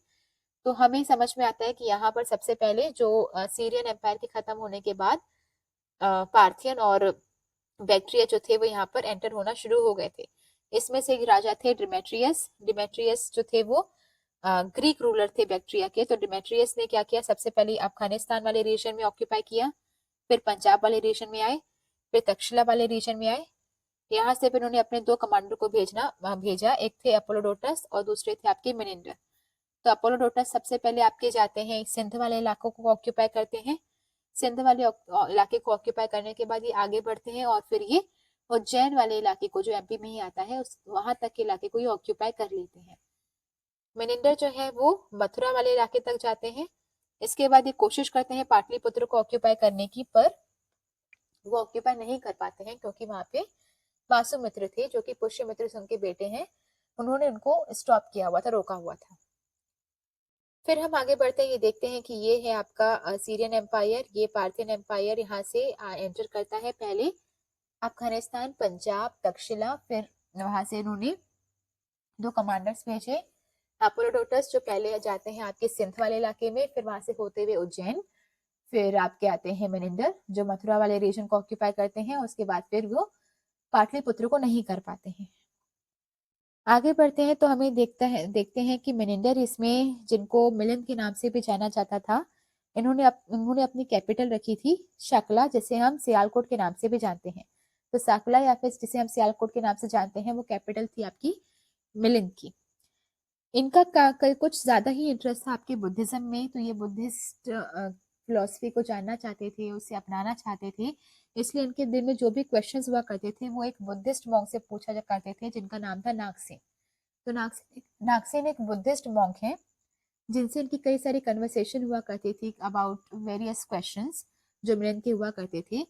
तो हमें समझ में आता है कि यहाँ पर सबसे पहले जो सीरियन एम्पायर के खत्म होने के बाद पार्थियन और बैक्ट्रिया जो थे वो यहाँ पर एंटर होना शुरू हो गए थे। इसमें से एक राजा थे डिमेट्रियस। डिमेट्रियस जो थे वो ग्रीक रूलर थे बैक्ट्रिया के। तो डिमेट्रियस ने क्या किया, सबसे पहले अफगानिस्तान वाले रीजन में ऑक्यूपाई किया, फिर पंजाब वाले रीजन में आए, फिर तक्षशिला वाले रीजन में आए। यहाँ से फिर उन्होंने अपने 2 कमांडर को भेजा, एक थे अपोलोडोटस और दूसरे थे आपके मेनिंडर। तो अपोलोडोटस सबसे पहले आपके जाते हैं सिंध वाले इलाकों को ऑक्यूपाई करते हैं। सिंध वाले इलाके को ऑक्यूपाई करने के बाद ये आगे बढ़ते हैं और फिर ये उज्जैन वाले इलाके को, जो एमपी में ही आता है, उस वहां तक के इलाके को ये ऑक्यूपाई कर लेते हैं। मेनिंडर जो है वो मथुरा वाले इलाके तक जाते हैं। इसके बाद ये कोशिश करते हैं पाटलिपुत्र को ऑक्यूपाई करने की, पर वो ऑक्यूपाई नहीं कर पाते हैं, क्योंकि वहां पे वासुमित्र थे जो कि पुष्यमित्र संघ के बेटे हैं, उन्होंने उनको स्टॉप किया हुआ था, रोका हुआ था। फिर हम आगे बढ़ते हैं, ये देखते हैं कि ये है आपका सीरियन एम्पायर, ये पार्थियन एम्पायर यहाँ से एंटर करता है। पहले अफगानिस्तान, पंजाब, तक्षशिला, फिर वहां से इन्होंने 2 कमांडर्स भेजे। अपोलोडोटस जो पहले जाते हैं आपके सिंध वाले इलाके में, फिर वहां से होते हुए उज्जैन, फिर आपके आते हैं मेनिंदर जो मथुरा वाले रीजन को ऑक्यूपाई करते हैं। उसके बाद फिर वो पाटलिपुत्र को नहीं कर पाते हैं। आगे बढ़ते हैं तो हमें देखते हैं कि मेनिंदर इसमें, जिनको मिलिंद के नाम से भी जाना जाता था, इन्होंने अपनी कैपिटल रखी थी शकला, जिसे हम सियालकोट के नाम से भी जानते हैं। तो सकला या फिर जिसे हम सियालकोट के नाम से जानते हैं, वो कैपिटल थी आपकी मिलिंद की। इनका कुछ ज्यादा ही इंटरेस्ट था आपके बुद्धिज्म में, तो ये बुद्धिस्ट फिलोसफी को जानना चाहते थे, उसे अपनाना चाहते थे। इसलिए इनके दिल में जो भी क्वेश्चंस हुआ करते थे वो एक बुद्धिस्ट मॉन्क से पूछा जा करते थे, जिनका नाम था नागसेन। तो नागसेन एक बुद्धिस्ट मॉन्क है, जिनसे इनकी कई सारी कन्वर्सेशन हुआ करती थी अबाउट वेरियस क्वेश्चंस जो मिलन के हुआ करते थे।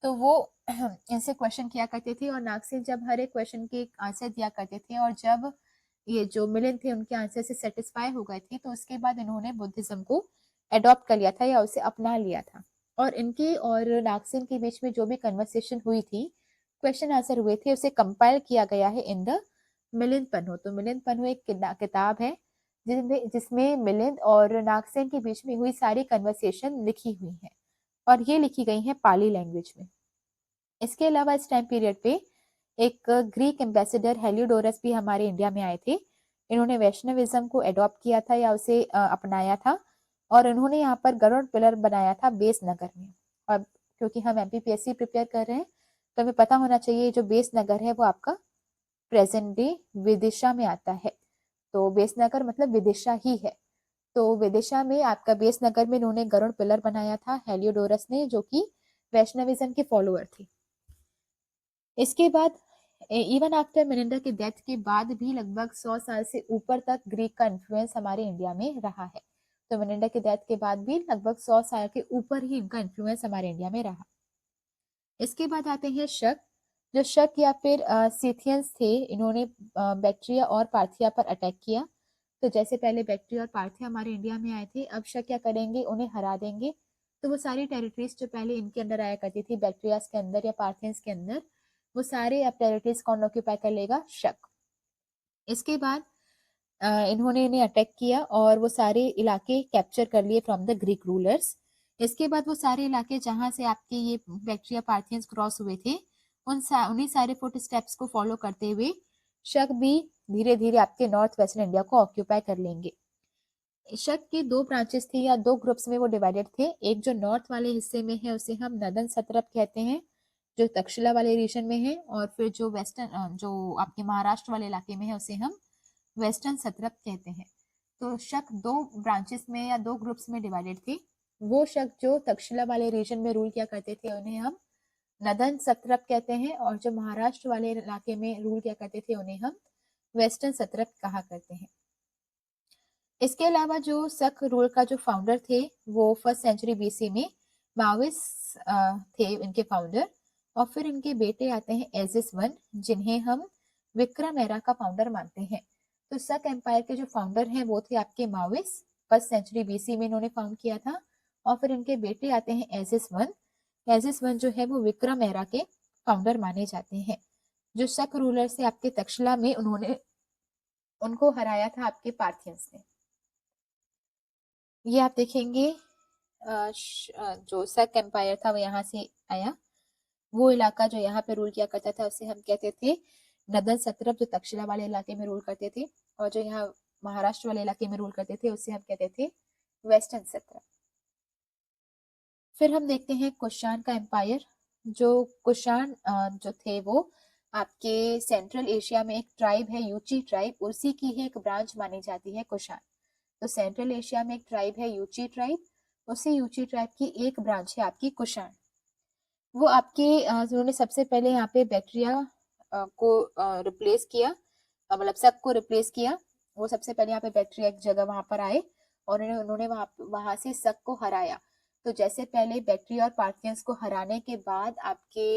तो वो इनसे क्वेश्चन किया करते थे और नागसेन जब हर एक क्वेश्चन के आंसर दिया करते थे, और जब ये जो मिलन थे उनके आंसर से सेटिस्फाई हो गए थे, तो उसके बाद इन्होंने बुद्धिज्म को अडॉप्ट कर लिया था या उसे अपना लिया था। और इनके और नागसेन के बीच में जो भी कन्वर्सेशन हुई थी, क्वेश्चन आंसर हुए थे, उसे कंपाइल किया गया है इन द मिलिंद पन्हो। तो मिलिंद पन्हो एक किताब है जिसमें मिलिंद और नागसेन के बीच में हुई सारी कन्वर्सेशन लिखी हुई है, और ये लिखी गई है पाली लैंग्वेज में। इसके अलावा इस टाइम पीरियड पे एक ग्रीक एम्बेसडर हेलियोडोरस भी हमारे इंडिया में आए थे। इन्होंने वैष्णविज्म को अडॉप्ट किया था या उसे अपनाया था, और इन्होंने यहाँ पर गरुड़ पिलर बनाया था बेस नगर में। और क्योंकि हम एमपीपीएससी प्रिपेयर कर रहे हैं, तो हमें पता होना चाहिए जो बेस नगर है वो आपका प्रेजेंट डे विदिशा में आता है। तो बेस नगर मतलब विदिशा ही है। तो विदिशा में आपका बेस नगर में इन्होंने गरुड़ पिलर बनाया था हेलियोडोरस ने, जो कि वैष्णविज्म के फॉलोअर थे। इसके बाद इवन आफ्टर मेनिंडर की डेथ के बाद भी लगभग 100 साल से ऊपर तक ग्रीक का इन्फ्लुएंस हमारे इंडिया में रहा है। तो मेनिंडर की डेथ के बाद भी लगभग 100 साल के ऊपर ही इनका इन्फ्लुएंस हमारे इंडिया में रहा। इसके बाद आते हैं शक। जो शक या फिर सीथियंस थे, इन्होंने बैक्ट्रिया और पार्थिया पर अटैक किया। तो जैसे पहले बैक्ट्रिया और पार्थिया हमारे इंडिया में आए थे, अब शक क्या करेंगे, उन्हें हरा देंगे। तो वो सारी टेरिटरीज जो पहले इनके अंदर आया करती थी, बैक्ट्रियास के अंदर या पार्थियंस के अंदर, वो सारे अब टेरिटरीज कौन ऑक्यूपाई कर लेगा, शक। इसके बाद इन्होंने इन्हें अटैक किया और वो सारे इलाके कैप्चर कर लिए फ्रॉम द ग्रीक रूलर्स। इसके बाद वो सारे इलाके जहां से आपके ये बैक्ट्रिया पार्थियंस क्रॉस हुए थे, उन्हीं सारे फुट स्टेप्स को फॉलो करते हुए शक भी धीरे धीरे आपके नॉर्थ वेस्टर्न इंडिया को ऑक्यूपाई कर लेंगे। शक के 2 ब्रांचेस थी या 2 ग्रुप्स में वो डिवाइडेड थे। एक जो नॉर्थ वाले हिस्से में है उसे हम नदन सत्रप कहते हैं, जो तक्षशिला वाले रीजन में है, और फिर जो वेस्टर्न जो आपके महाराष्ट्र वाले इलाके में है उसे हम वेस्टर्न सत्रप कहते हैं। तो शक 2 ब्रांचेस में या 2 ग्रुप्स में डिवाइडेड थे। वो शक जो तक्षशिला वाले रीजन में रूल किया करते थे उन्हें हम नदन सत्रप कहते हैं, और जो महाराष्ट्र वाले इलाके में रूल किया करते थे उन्हें हम वेस्टर्न सत्रप कहा करते हैं। इसके अलावा जो शक रूल का जो फाउंडर थे, वो 1st सेंचुरी बीसी में माविस थे इनके फाउंडर। और फिर इनके बेटे आते हैं एजिस वन, जिन्हें हम विक्रम एरा का फाउंडर मानते हैं। तो शक एम्पायर के जो फाउंडर हैं वो थे आपके माविस, 1st सेंचुरी बीसी में इन्होंने फाउंड किया था। और फिर इनके बेटे आते हैं एजिस वन। एजिस वन जो है वो विक्रम एरा के फाउंडर माने जाते हैं। जो शक रूलर से आपके तक्षशिला में उन्होंने उनको हराया था आपके पार्थियंस ने। ये आप देखेंगे जो शक एम्पायर था वो यहाँ से आया। वो इलाका जो यहाँ पे रूल किया करता था उसे हम कहते थे नदन सत्रप, जो तक्षशिला वाले इलाके में रूल करते थे। और जो यहाँ महाराष्ट्र वाले इलाके में रूल करते थे उसे हम कहते थे वेस्टर्न सत्रप। फिर हम देखते हैं कुषाण का एम्पायर। जो कुषाण जो थे वो आपके सेंट्रल एशिया में एक ट्राइब है यूची ट्राइब, उसी की ही एक ब्रांच मानी जाती है कुषाण। तो सेंट्रल एशिया में एक ट्राइब है यूची ट्राइब, उसी यूची ट्राइब की एक ब्रांच है आपकी कुषाण। वो आपके उन्होंने सबसे पहले यहाँ पे बैक्ट्रिया को रिप्लेस किया, मतलब शक को रिप्लेस किया। वो सबसे पहले यहाँ पे बैक्ट्रिया एक जगह वहां पर आए और उन्होंने वहां से शक को हराया। तो जैसे पहले बैक्ट्रिया और पार्थियंस को हराने के बाद आपके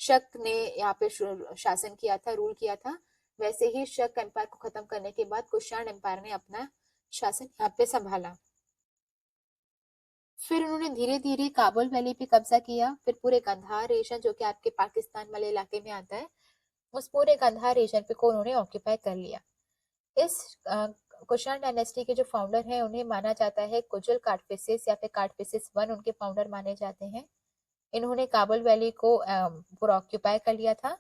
शक ने यहाँ पे शासन किया था, रूल किया था, वैसे ही शक एम्पायर को खत्म करने के बाद कुषाण एम्पायर ने अपना शासन यहाँ पे संभाला। फिर उन्होंने धीरे धीरे काबुल वैली पे कब्जा किया, फिर पूरे गंधार रीजन जो कि आपके पाकिस्तान वाले इलाके में आता है, उस पूरे गंधार रीजन पे को उन्होंने ऑक्यूपाई कर लिया। इस कुषाण डायनेस्टी के जो फाउंडर हैं उन्हें माना जाता है कुजल काडफिसेस या फिर काडफिसेस वन उनके फाउंडर माने जाते हैं। इन्होंने काबुल वैली को पूरा ऑक्यूपाई कर लिया था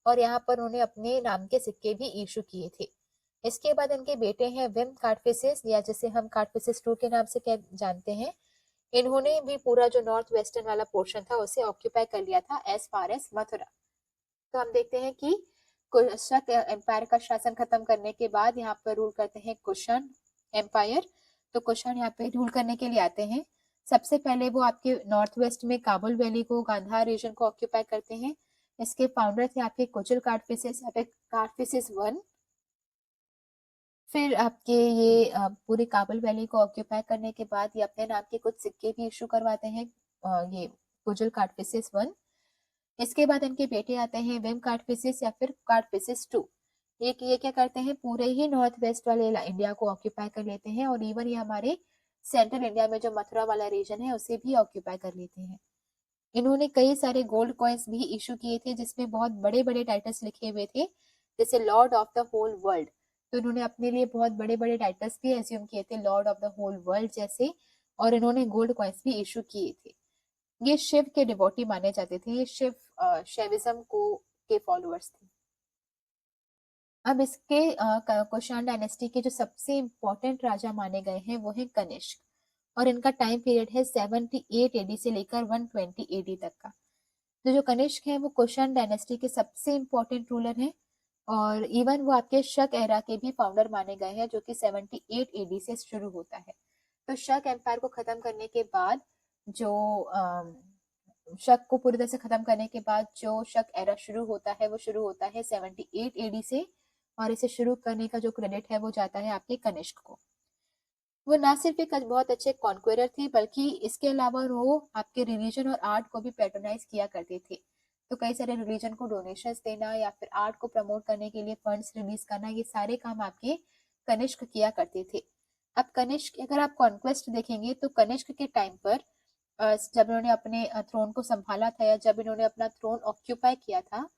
और यहाँ पर उन्होंने अपने नाम के सिक्के भी इशू किए थे। इसके बाद इनके बेटे हैं विम काडफिसेस या जिसे हम काडफिसेस टू के नाम से क्या जानते हैं। इन्होंने भी पूरा जो नॉर्थ वेस्टर्न वाला पोर्शन था उसे ऑक्यूपाई कर लिया था एज फार एज मथुरा। तो हम देखते हैं कि शक एम्पायर का शासन खत्म करने के बाद यहाँ पर रूल करते हैं कुषाण एम्पायर। तो कुषाण यहाँ पे रूल करने के लिए आते हैं। सबसे पहले वो आपके नॉर्थ वेस्ट में काबुल वैली को गांधार रीजन को ऑक्यूपाई करते हैं। इसके फाउंडर थे आपके कुजल काडफिसेस या फिर काडफिसेस वन। फिर आपके ये पूरे काबुल वैली को ऑक्यूपाई करने के बाद ये अपने नाम के कुछ सिक्के भी इशू करवाते हैं, ये कुजल काडफिसेस वन। इसके बाद इनके बेटे आते हैं विम काडफिसेस या फिर काडफिसेस टू। ये क्या करते हैं, पूरे ही नॉर्थ वेस्ट वाले इंडिया को ऑक्यूपाई कर लेते हैं और इवन ये हमारे सेंट्रल इंडिया में जो मथुरा वाला रीजन है उसे भी ऑक्यूपाई कर लेते हैं। इन्होंने कई सारे गोल्ड कॉइन्स भी इशू किए थे जिसमें बहुत बड़े बड़े टाइटल्स लिखे हुए थे, जैसे lord of the whole world. तो इन्होंने अपने लिए बहुत बड़े बड़े टाइटल्स भी एज्यूम किए थे, lord of the whole world जैसे, और इन्होंने गोल्ड कॉइन्स भी इशू किए थे। ये शिव के डिवोटी माने जाते थे, ये शैविज्म को के फॉलोअर्स थे। अब इसके कुषाण डायनेस्टी के जो सबसे इम्पोर्टेंट राजा माने गए हैं वो है कनिष्क, और इनका टाइम पीरियड है 78 एडी से लेकर 120 एडी तक का। तो जो कनिष्क है वो कुषाण डायनेस्टी के सबसे इम्पोर्टेंट रूलर हैं और इवन वो आपके शक एरा के भी फाउंडर माने गए हैं जो कि 78 एडी से शुरू होता है। तो शक एम्पायर को खत्म करने के बाद जो शक को पूरी तरह से खत्म करने के बाद जो शक एरा शुरू होता है वो शुरू होता है 78 एडी से, और इसे शुरू करने का जो क्रेडिट है वो जाता है आपके कनिष्क को। वो ना सिर्फ एक बहुत अच्छे कॉन्क्वेरर थे बल्कि इसके अलावा वो आपके रिलीजन और आर्ट को भी पैट्रोनाइज किया करते थे। तो कई सारे रिलीजन को डोनेशंस देना या फिर आर्ट को प्रमोट करने के लिए फंड्स रिलीज करना, ये सारे काम आपके कनिष्क किया करते थे। अब कनिष्क अगर आप कॉन्क्वेस्ट देखेंगे तो कनिष्क के टाइम पर जब इन्होंने अपने थ्रोन को संभाला था या जब इन्होंने अपना थ्रोन ऑक्यूपाई किया था,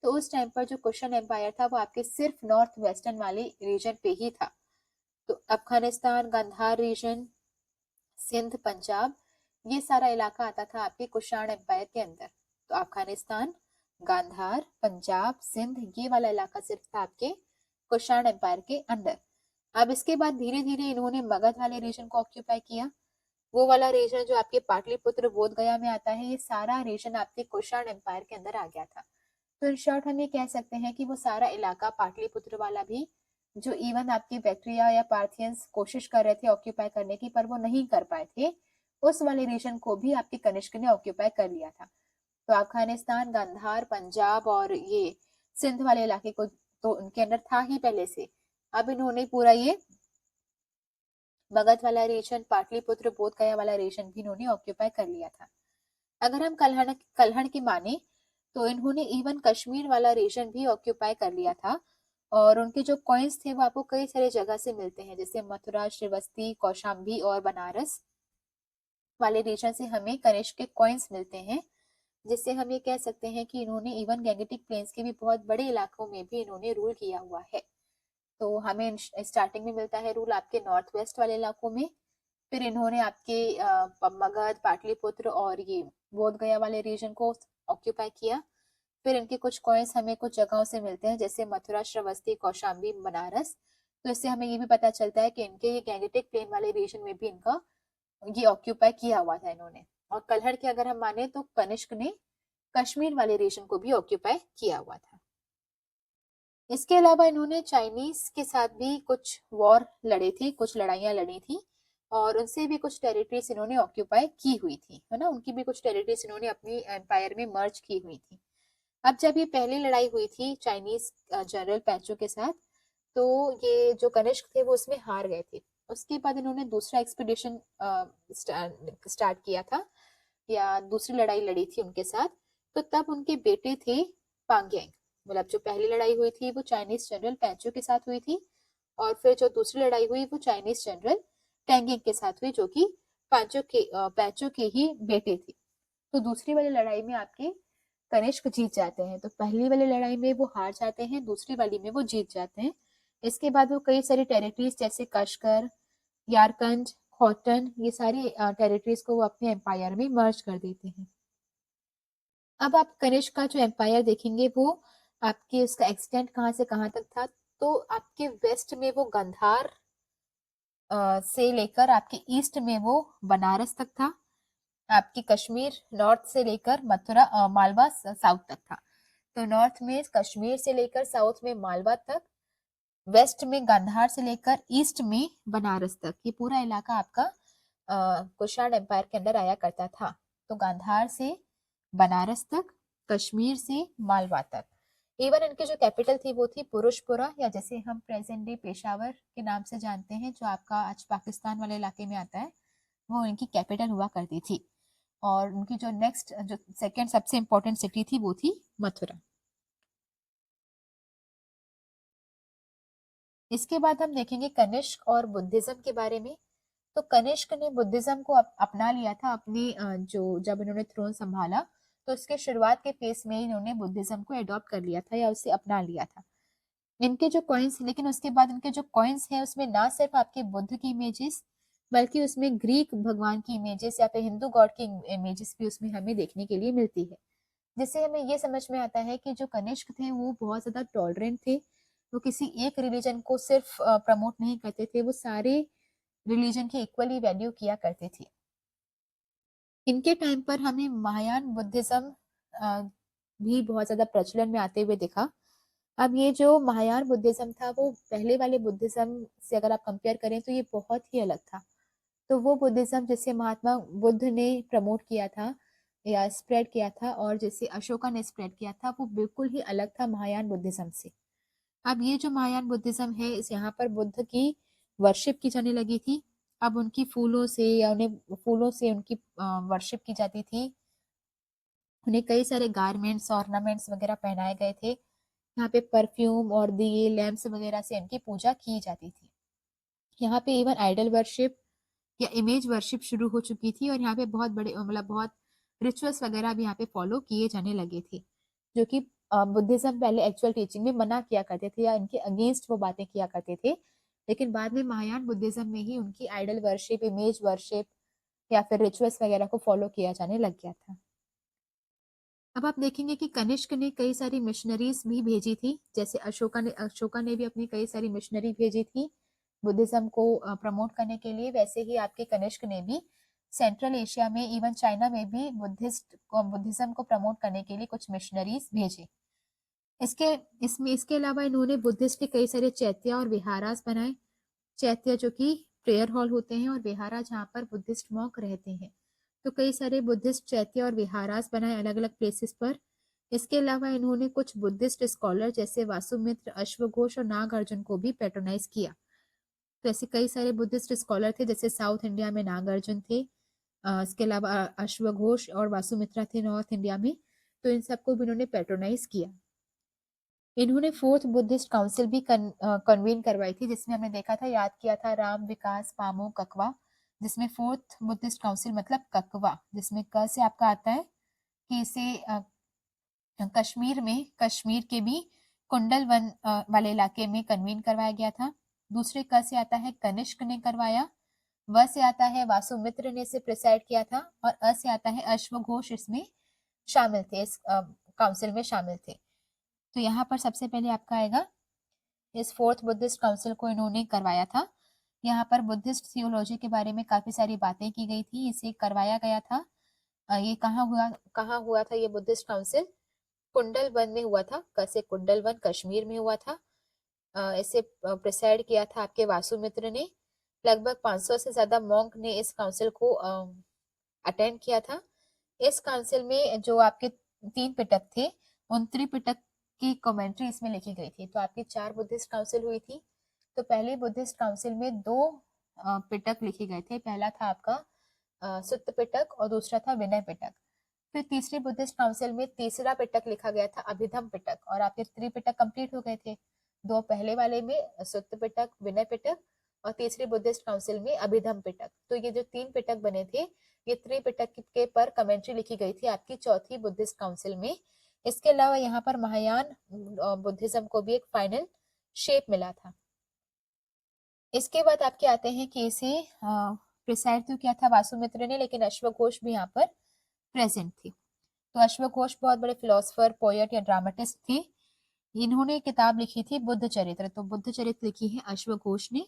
तो उस टाइम पर जो कुशन एम्पायर था वो आपके सिर्फ नॉर्थ वेस्टर्न वाले रीजन पे ही था। तो अफगानिस्तान, गांधार रीजन, सिंध, पंजाब, ये सारा इलाका आता था आपके कुषाण एम्पायर के अंदर। तो अफगानिस्तान, गांधार, पंजाब, सिंध, ये वाला इलाका सिर्फ था आपके कुषाण एम्पायर के अंदर। अब इसके बाद धीरे धीरे इन्होंने मगध वाले रीजन को ऑक्यूपाई किया। वो वाला रीजन जो आपके पाटलिपुत्र बोध गया में आता है, ये सारा रीजन आपके कुषाण एम्पायर के अंदर आ गया था। तो इन शॉर्ट हम ये कह सकते हैं कि वो सारा इलाका पाटलिपुत्र वाला भी, जो इवन आपके बैक्टीरिया या पार्थियंस कोशिश कर रहे थे ऑक्यूपाई करने की पर वो नहीं कर पाए थे, उस वाले रीजन को भी आपके कनिष्क ने ऑक्यूपाई कर लिया था। तो अफगानिस्तान, गांधार, पंजाब और ये सिंध वाले इलाके को तो उनके अंदर था ही पहले से। अब इन्होंने पूरा ये मगध वाला रीजन, पाटलिपुत्र बोध गया वाला रीजन भी इन्होंने ऑक्यूपाई कर लिया था। अगर हम कल्हण की माने तो इन्होंने इवन कश्मीर वाला रीजन भी ऑक्यूपाई कर लिया था, और उनके जो कॉइन्स थे वो आपको कई सारे जगह से मिलते हैं, जैसे मथुरा, श्रीवस्ती, कौशाम्बी और बनारस वाले रीजन से हमें कनिष्क के कॉइन्स मिलते हैं, जिससे हम ये कह सकते हैं कि इन्होंने इवन गैंगेटिक प्लेन्स के भी बहुत बड़े इलाकों में भी इन्होंने रूल किया हुआ है। तो हमें स्टार्टिंग में मिलता है रूल आपके नॉर्थ वेस्ट वाले इलाकों में, फिर इन्होंने आपके मगध, पाटलिपुत्र और ये बोध गया वाले रीजन को ऑक्यूपाई किया। फिर इनके कुछ कॉइन्स हमें कुछ जगहों से मिलते हैं, जैसे मथुरा, श्रावस्ती, कौशाम्बी, बनारस। तो इससे हमें ये भी पता चलता है कि इनके ये गैंगेटिक प्लेन वाले रीजन में भी इनका ये ऑक्यूपाई किया हुआ था इन्होंने। और कल्हड़ के अगर हम माने तो कनिष्क ने कश्मीर वाले रीजन को भी ऑक्यूपाई किया हुआ था। इसके अलावा इन्होंने चाइनीज के साथ भी कुछ वॉर लड़े थे, कुछ लड़ाइयां लड़ी थी, और उनसे भी कुछ टेरिटरीज इन्होंने ऑक्यूपाई की हुई थी, है ना, उनकी भी कुछ टेरिटरीज इन्होंने अपनी एम्पायर में मर्ज की हुई थी। अब जब ये पहली लड़ाई हुई थी चाइनीज जनरल पैंचो के साथ, तो ये जो कनिष्क थे वो उसमें हार गए थे। उसके बाद इन्होंने दूसरा एक्सपीडिशन स्टार्ट किया था, या दूसरी लड़ाई लड़ी थी उनके साथ। तो तब उनके बेटे थे पांग्यांग। मतलब जो पहली लड़ाई हुई थी वो चाइनीज जनरल पैंचो के साथ हुई थी, और फिर जो दूसरी लड़ाई हुई वो चाइनीज जनरल टेंगिंग के साथ हुई, जो कि पैचो के ही बेटे थे। तो दूसरी वाली लड़ाई में आपके कनिष्क जीत जाते हैं। तो पहली वाली लड़ाई में वो हार जाते हैं, दूसरी वाली में वो जीत जाते हैं। इसके बाद वो कई सारी टेरिटरीज जैसे कशकर, यारकंज, खोटन, ये सारी टेरिटरीज को वो अपने एम्पायर में मर्ज कर देते हैं। अब आप कनिष्क का जो एम्पायर देखेंगे वो आपके उसका एक्सटेंट कहाँ से कहाँ तक था। तो आपके वेस्ट में वो गंधार से लेकर आपके ईस्ट में वो बनारस तक था। आपकी कश्मीर नॉर्थ से लेकर मथुरा मालवा साउथ तक था। तो नॉर्थ में कश्मीर से लेकर साउथ में मालवा तक, वेस्ट में गांधार से लेकर ईस्ट में बनारस तक, ये पूरा इलाका आपका कुषाण एम्पायर के अंदर आया करता था। तो गांधार से बनारस तक, कश्मीर से मालवा तक। इवन इनकी जो कैपिटल थी वो थी पुरुषपुरा, या जैसे हम प्रेजेंट डे पेशावर के नाम से जानते हैं, जो आपका आज पाकिस्तान वाले इलाके में आता है, वो इनकी कैपिटल हुआ करती थी। और उनकी जो नेक्स्ट जो सेकंड सबसे इम्पोर्टेंट सिटी थी वो थी मथुरा। इसके बाद हम देखेंगे कनिष्क और बुद्धिज्म के बारे में। तो कनिष्क ने बुद्धिज्म को अपना लिया था अपनी जो जब इन्होंने थ्रोन संभाला, तो इसके शुरुआत के फेस में इन्होंने बुद्धिज्म को अडॉप्ट कर लिया था या उसे अपना लिया था। इनके जो कॉइन्स, लेकिन उसके बाद इनके जो कॉइन्स हैं उसमें ना सिर्फ आपके बुद्ध की इमेजेस, बल्कि उसमें ग्रीक भगवान की इमेजेस या फिर हिंदू गॉड की इमेजेस भी उसमें हमें देखने के लिए मिलती है। जिससे हमें ये समझ में आता है कि जो कनिष्क थे वो बहुत ज्यादा टॉलरेंट थे। वो किसी एक रिलीजन को सिर्फ प्रमोट नहीं करते थे, वो सारे रिलीजन की इक्वली वैल्यू किया करते थे। इनके टाइम पर हमें महायान बुद्धिज्म भी बहुत ज्यादा प्रचलन में आते हुए दिखा। अब ये जो महायान बुद्धिज्म था वो पहले वाले बुद्धिज्म से अगर आप कंपेयर करें तो ये बहुत ही अलग था। तो वो बुद्धिज्म जिसे महात्मा बुद्ध ने प्रमोट किया था या स्प्रेड किया था, और जिसे अशोका ने स्प्रेड किया था, वो बिल्कुल ही अलग था महायान बुद्धिज्म से। अब ये जो महायान बुद्धिज्म है, इस यहाँ पर बुद्ध की वर्शिप की जाने लगी थी। अब उनकी फूलों से या उन्हें फूलों से उनकी वर्शिप की जाती थी। उन्हें कई सारे गारमेंट्स ऑर्नामेंट्स वगैरह पहनाए गए थे। यहाँ पे परफ्यूम और दिए लैम्प्स वगैरह से इनकी पूजा की जाती थी। यहाँ पे इवन आइडल वर्शिप या इमेज वर्शिप शुरू हो चुकी थी, और यहाँ पे बहुत बड़े मतलब बहुत रिचुअल्स वगैरह भी यहाँ पे फॉलो किए जाने लगे थे, जो कि बुद्धिज्म पहले एक्चुअल टीचिंग में मना किया करते थे या इनके अगेंस्ट वो बातें किया करते थे। लेकिन बाद में महायान बुद्धिज्म में ही उनकी आइडल वर्शिप, इमेज वर्शिप या फिर रिचुअल्स वगैरह को फॉलो किया जाने लग गया था। अब आप देखेंगे कि कनिष्क ने कई सारी मिशनरीज भी भेजी थी, जैसे अशोका ने भी अपनी कई सारी मिशनरी भेजी थी बुद्धिज्म को प्रमोट करने के लिए। वैसे ही आपके कनिष्क ने भी सेंट्रल एशिया में, इवन चाइना में भी बुद्धिज्म को प्रमोट करने के लिए कुछ मिशनरीज भेजे। इसके अलावा इन्होंने बुद्धिस्ट के कई सारे चैत्य और विहारास बनाए। चैत्य जो कि प्रेयर हॉल होते हैं, और विहारा जहाँ पर बुद्धिस्ट मॉन्क रहते हैं। तो कई सारे बुद्धिस्ट चैत्य और विहारास बनाए अलग अलग प्लेसेस पर। इसके अलावा इन्होंने कुछ बुद्धिस्ट स्कॉलर जैसे वासुमित्र, अश्वघोष और नागार्जुन को भी पेट्रोनाइज किया। तो ऐसे कई सारे बुद्धिस्ट स्कॉलर थे, जैसे साउथ इंडिया में नागार्जुन थे, इसके अलावा अश्वघोष और वासुमित्रा थे नॉर्थ इंडिया में। तो इन सबको भी इन्होंने पेट्रोनाइज किया। इन्होंने फोर्थ बुद्धिस्ट काउंसिल भी कन्वीन करवाई थी, जिसमें हमने देखा था, याद किया था, राम विकास पामो ककवा, जिसमें फोर्थ बुद्धिस्ट काउंसिल मतलब ककवा, जिसमें क से आपका आता है कि इसे कश्मीर के भी कुंडल वन वाले इलाके में कन्वीन करवाया गया था। दूसरे क से आता है कनिष्क ने करवाया, व से आता है वासुमित्र ने इसे प्रिसाइड किया था, और अ से आता है अश्वघोष इसमें शामिल थे, इस काउंसिल में शामिल थे। तो यहाँ पर सबसे पहले आपका आएगा, इस फोर्थ बुद्धिस्ट काउंसिल को इन्होंने करवाया था। यहाँ पर बुद्धिस्ट थियोलॉजी के बारे में काफी सारी बातें की गई थी, इसे करवाया गया था। ये कहाँ हुआ था ये बुद्धिस्ट काउंसिल? कुंडल वन में हुआ था। कैसे? कुंडल वन कश्मीर में हुआ था। इसे प्रिसाइड किया था आपके वासुमित्र ने। लगभग 500 से ज्यादा मॉन्क ने इस काउंसिल को अटेंड किया था। इस काउंसिल में जो आपके 3 पिटक थे, उन त्रिपिटक की कमेंट्री इसमें लिखी गई थी। तो आपकी 4 बुद्धिस्ट काउंसिल हुई थी। तो पहले बुद्धिस्ट काउंसिल में 2 पिटक लिखे गए थे। पहला था आपका सुत्त पिटक और दूसरा था विनय पिटक। फिर तीसरे बुद्धिस्ट काउंसिल में तीसरा पिटक लिखा गया था अभिधम पिटक, और आपके त्रिपिटक कंप्लीट हो गए थे। दो पहले वाले में सुत्त पिटक, विनय पिटक, और तीसरी बुद्धिस्ट काउंसिल में अभिधम पिटक। तो ये जो 3 पिटक बने थे, ये त्रिपिटक के पर कमेंट्री लिखी गई थी आपकी चौथी बुद्धिस्ट काउंसिल में। इसके अलावा यहाँ पर महायान बुद्धिज्म को भी एक फाइनल शेप मिला था। इसके बाद आपके आते हैं कि इसे प्रिसाइड तो किया था वासुमित्र ने, लेकिन अश्वघोष भी यहाँ पर प्रेजेंट थी। तो अश्वघोष बहुत बड़े फिलोसफर, पोएट या ड्रामेटिस्ट थे। इन्होंने किताब लिखी थी बुद्ध चरित्र, तो बुद्ध चरित्र लिखी है अश्वघोष ने।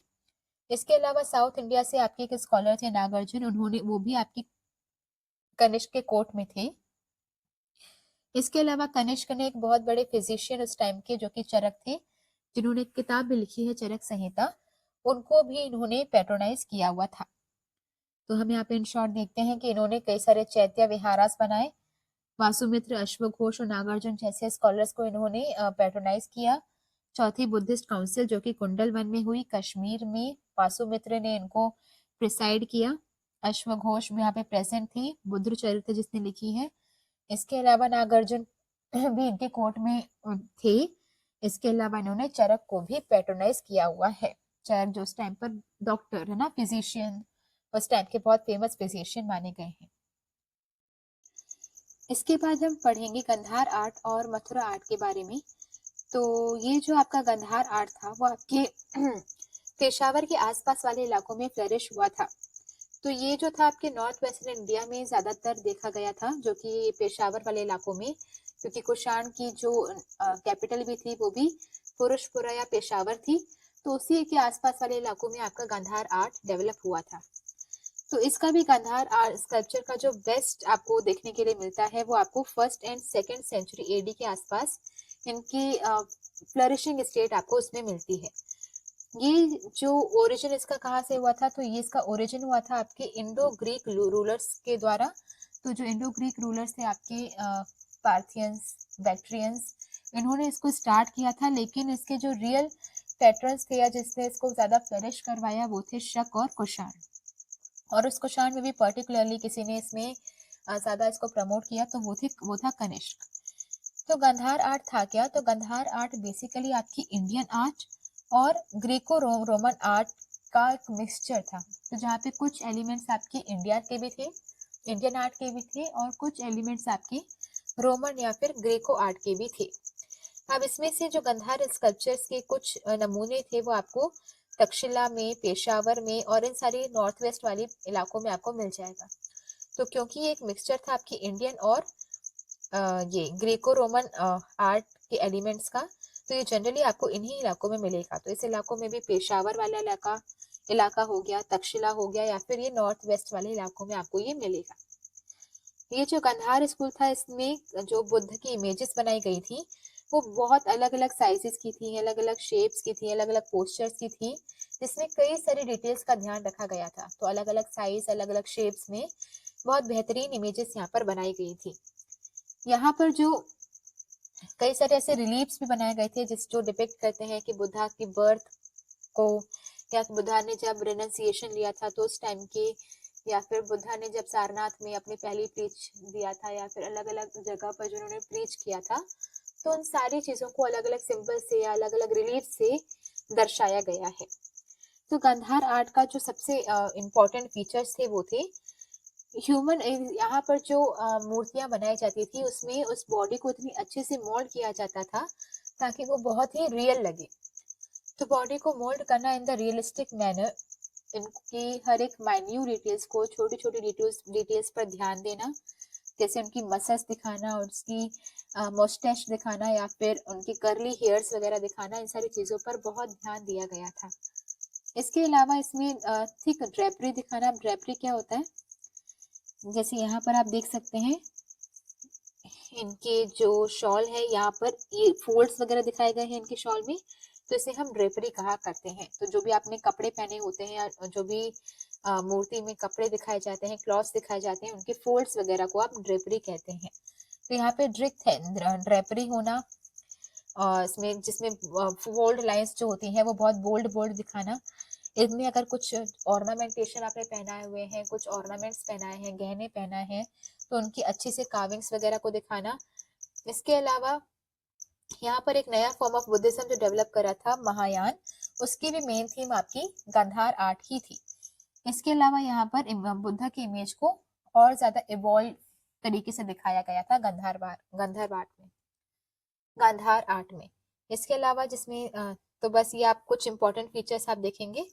इसके अलावा साउथ इंडिया से आपके एक स्कॉलर थे नागार्जुन, उन्होंने वो भी आपकी कनिष्क के कोर्ट में थे। इसके अलावा कनिष्क ने एक बहुत बड़े फिजिशियन उस टाइम के, जो कि चरक थे, जिन्होंने एक किताब भी लिखी है चरक संहिता, उनको भी इन्होंने पैट्रोनाइज किया हुआ था। तो हम यहाँ पे इन शॉर्ट देखते हैं कि इन्होंने कई सारे चैत्य विहारास बनाए। वासुमित्र, अश्वघोष और नागार्जुन जैसे स्कॉलर्स को इन्होंने पैट्रोनाइज किया। चौथी बुद्धिस्ट काउंसिल जो कि कुंडल वन में हुई कश्मीर में, वासुमित्र ने इनको प्रिसाइड किया। अश्वघोष भी यहाँ पे प्रेजेंट थी, बुद्ध चरित्र जिसने लिखी है। इसके अलावा नागार्जुन भी इनके कोर्ट में थे। इसके अलावा इन्होंने चरक को भी पैट्रोनाइज किया हुआ है। चरक जो उस टाइम पर डॉक्टर है ना, फिजिशियन, उस टाइम के बहुत फेमस फिजिशियन माने गए हैं। इसके बाद हम पढ़ेंगे गंधार आर्ट और मथुरा आर्ट के बारे में। तो ये जो आपका गंधार आर्ट था वो आपके पेशावर के आसपास वाले इलाकों में फ्लरिश हुआ था। तो ये जो था आपके नॉर्थ वेस्टर्न इंडिया में ज्यादातर देखा गया था, जो कि पेशावर वाले इलाकों में, क्योंकि कुषाण की जो कैपिटल भी थी वो भी पुरुषपुरा या पेशावर थी। तो उसी के आसपास वाले इलाकों में आपका गांधार आर्ट डेवलप हुआ था। तो इसका भी गांधार आर्ट स्कल्पचर का जो बेस्ट आपको देखने के लिए मिलता है वो आपको 1st and 2nd century AD के आसपास इनकी फ्लरिशिंग स्टेट आपको उसमें मिलती है। ये जो ओरिजिन इसका कहाँ से हुआ था, तो ये इसका ओरिजिन हुआ था आपके इंडो ग्रीक रूलर्स के द्वारा। तो जो इंडो ग्रीक रूलर्स थे आपके पार्थियंस, बैक्ट्रियंस, इन्होंने इसको स्टार्ट किया था, लेकिन इसके जो रियल पैटर्न्स थे या जिसने इसको ज्यादा फ्लरिश करवाया वो थे शक और कुषाण। और उस कुषाण में भी पर्टिकुलरली किसी ने इसमें ज्यादा इसको प्रमोट किया, तो वो था कनिष्क। तो गंधार आर्ट था क्या, तो गंधार आर्ट बेसिकली आपकी इंडियन आर्ट और ग्रीको रोमन आर्ट का एक मिक्सचर था। तो जहाँ पे कुछ एलिमेंट्स आपके इंडिया के भी थे, इंडियन आर्ट के भी थे, और कुछ एलिमेंट्स आपके रोमन या फिर ग्रीको आर्ट के भी थे। अब इसमें से जो गंधार स्कल्पचर्स के कुछ नमूने थे वो आपको तक्षशिला में, पेशावर में और इन सारी नॉर्थ वेस्ट वाली इलाकों में आपको मिल जाएगा। तो क्योंकि ये एक मिक्सचर था आपकी इंडियन और ये ग्रीको रोमन आर्ट के एलिमेंट्स का, तो ये जनरली आपको इन्हीं इलाकों में मिलेगा। तो इस इलाकों में भी पेशावर वाला इलाका हो गया, तक्षशिला हो गया, या फिर ये नॉर्थ वेस्ट वाले इलाकों में आपको ये मिलेगा। ये जो गंधार स्कूल था, इसमें जो बुद्ध की इमेजेस बनाई गई थी वो बहुत अलग अलग साइजेस की थी, अलग अलग शेप्स की थी, अलग अलग पोस्चर्स की थी, जिसमें कई सारी डिटेल्स का ध्यान रखा गया था। तो अलग अलग साइज, अलग अलग शेप्स में बहुत बेहतरीन इमेजेस यहाँ पर बनाई गई थी। यहाँ पर जो कई सारे ऐसे रिलीफ्स भी बनाए गए थे जो डिपिक्ट करते हैं कि बुद्धा की बर्थ को, या बुद्धा ने जब रिनंसिएशन लिया था तो उस टाइम के, या फिर बुद्धा ने जब सारनाथ में अपनी पहली प्रीच दिया था, या फिर अलग अलग जगह पर जो उन्होंने प्रीच किया था, तो उन सारी चीजों को अलग अलग सिंबल से या अलग अलग रिलीफ से दर्शाया गया है। तो गंधार आर्ट का जो सबसे इम्पोर्टेंट फीचर्स थे वो थे ह्यूमन। यहाँ पर जो मूर्तियां बनाई जाती थी उसमें उस बॉडी को इतनी अच्छे से मोल्ड किया जाता था ताकि वो बहुत ही रियल लगे। तो बॉडी को मोल्ड करना इन द रियलिस्टिक मैनर, इनकी हर एक माइन्यूट डिटेल्स को, छोटी छोटी डिटेल्स पर ध्यान देना, जैसे उनकी मसल्स दिखाना, उसकी मोस्टैच दिखाना, या फिर उनकी कर्ली हेयर्स वगैरह दिखाना, इन सारी चीजों पर बहुत ध्यान दिया गया था। इसके अलावा इसमें थिक ड्रेपरी दिखाना। ड्रेपरी क्या होता है, जैसे यहाँ पर आप देख सकते हैं इनके जो शॉल है, यहाँ पर ये फोल्ड्स वगैरह दिखाए गए हैं इनके शॉल में, तो इसे हम ड्रेपरी कहा करते हैं। तो जो भी आपने कपड़े पहने होते हैं, जो भी मूर्ति में कपड़े दिखाए जाते हैं, क्लॉथ्स दिखाए जाते हैं, उनके फोल्ड्स वगैरह को आप ड्रेपरी कहते हैं। तो यहाँ पे ड्रिक्ट है ड्रेपरी होना, इसमें जिसमें फोल्ड लाइंस जो होती हैं वो बहुत बोल्ड बोल्ड दिखाना। इनमें अगर कुछ ऑर्नामेंटेशन आपने पहनाए हुए हैं, कुछ ऑर्नामेंट्स पहनाए हैं, गहने पहना है, तो उनकी अच्छी से कार्विंग्स वगैरह को दिखाना। इसके अलावा यहाँ पर एक नया फॉर्म ऑफ बुद्धिज्म जो डेवलप करा था महायान, उसकी भी मेन थीम आपकी गांधार आर्ट ही थी। इसके अलावा यहाँ पर बुद्धा की इमेज को और ज्यादा इवॉल्व तरीके से दिखाया गया था गांधार आर्ट में। इसके अलावा जिसमें तो बस ये आप कुछ इंपॉर्टेंट फीचर्स आप देखेंगे,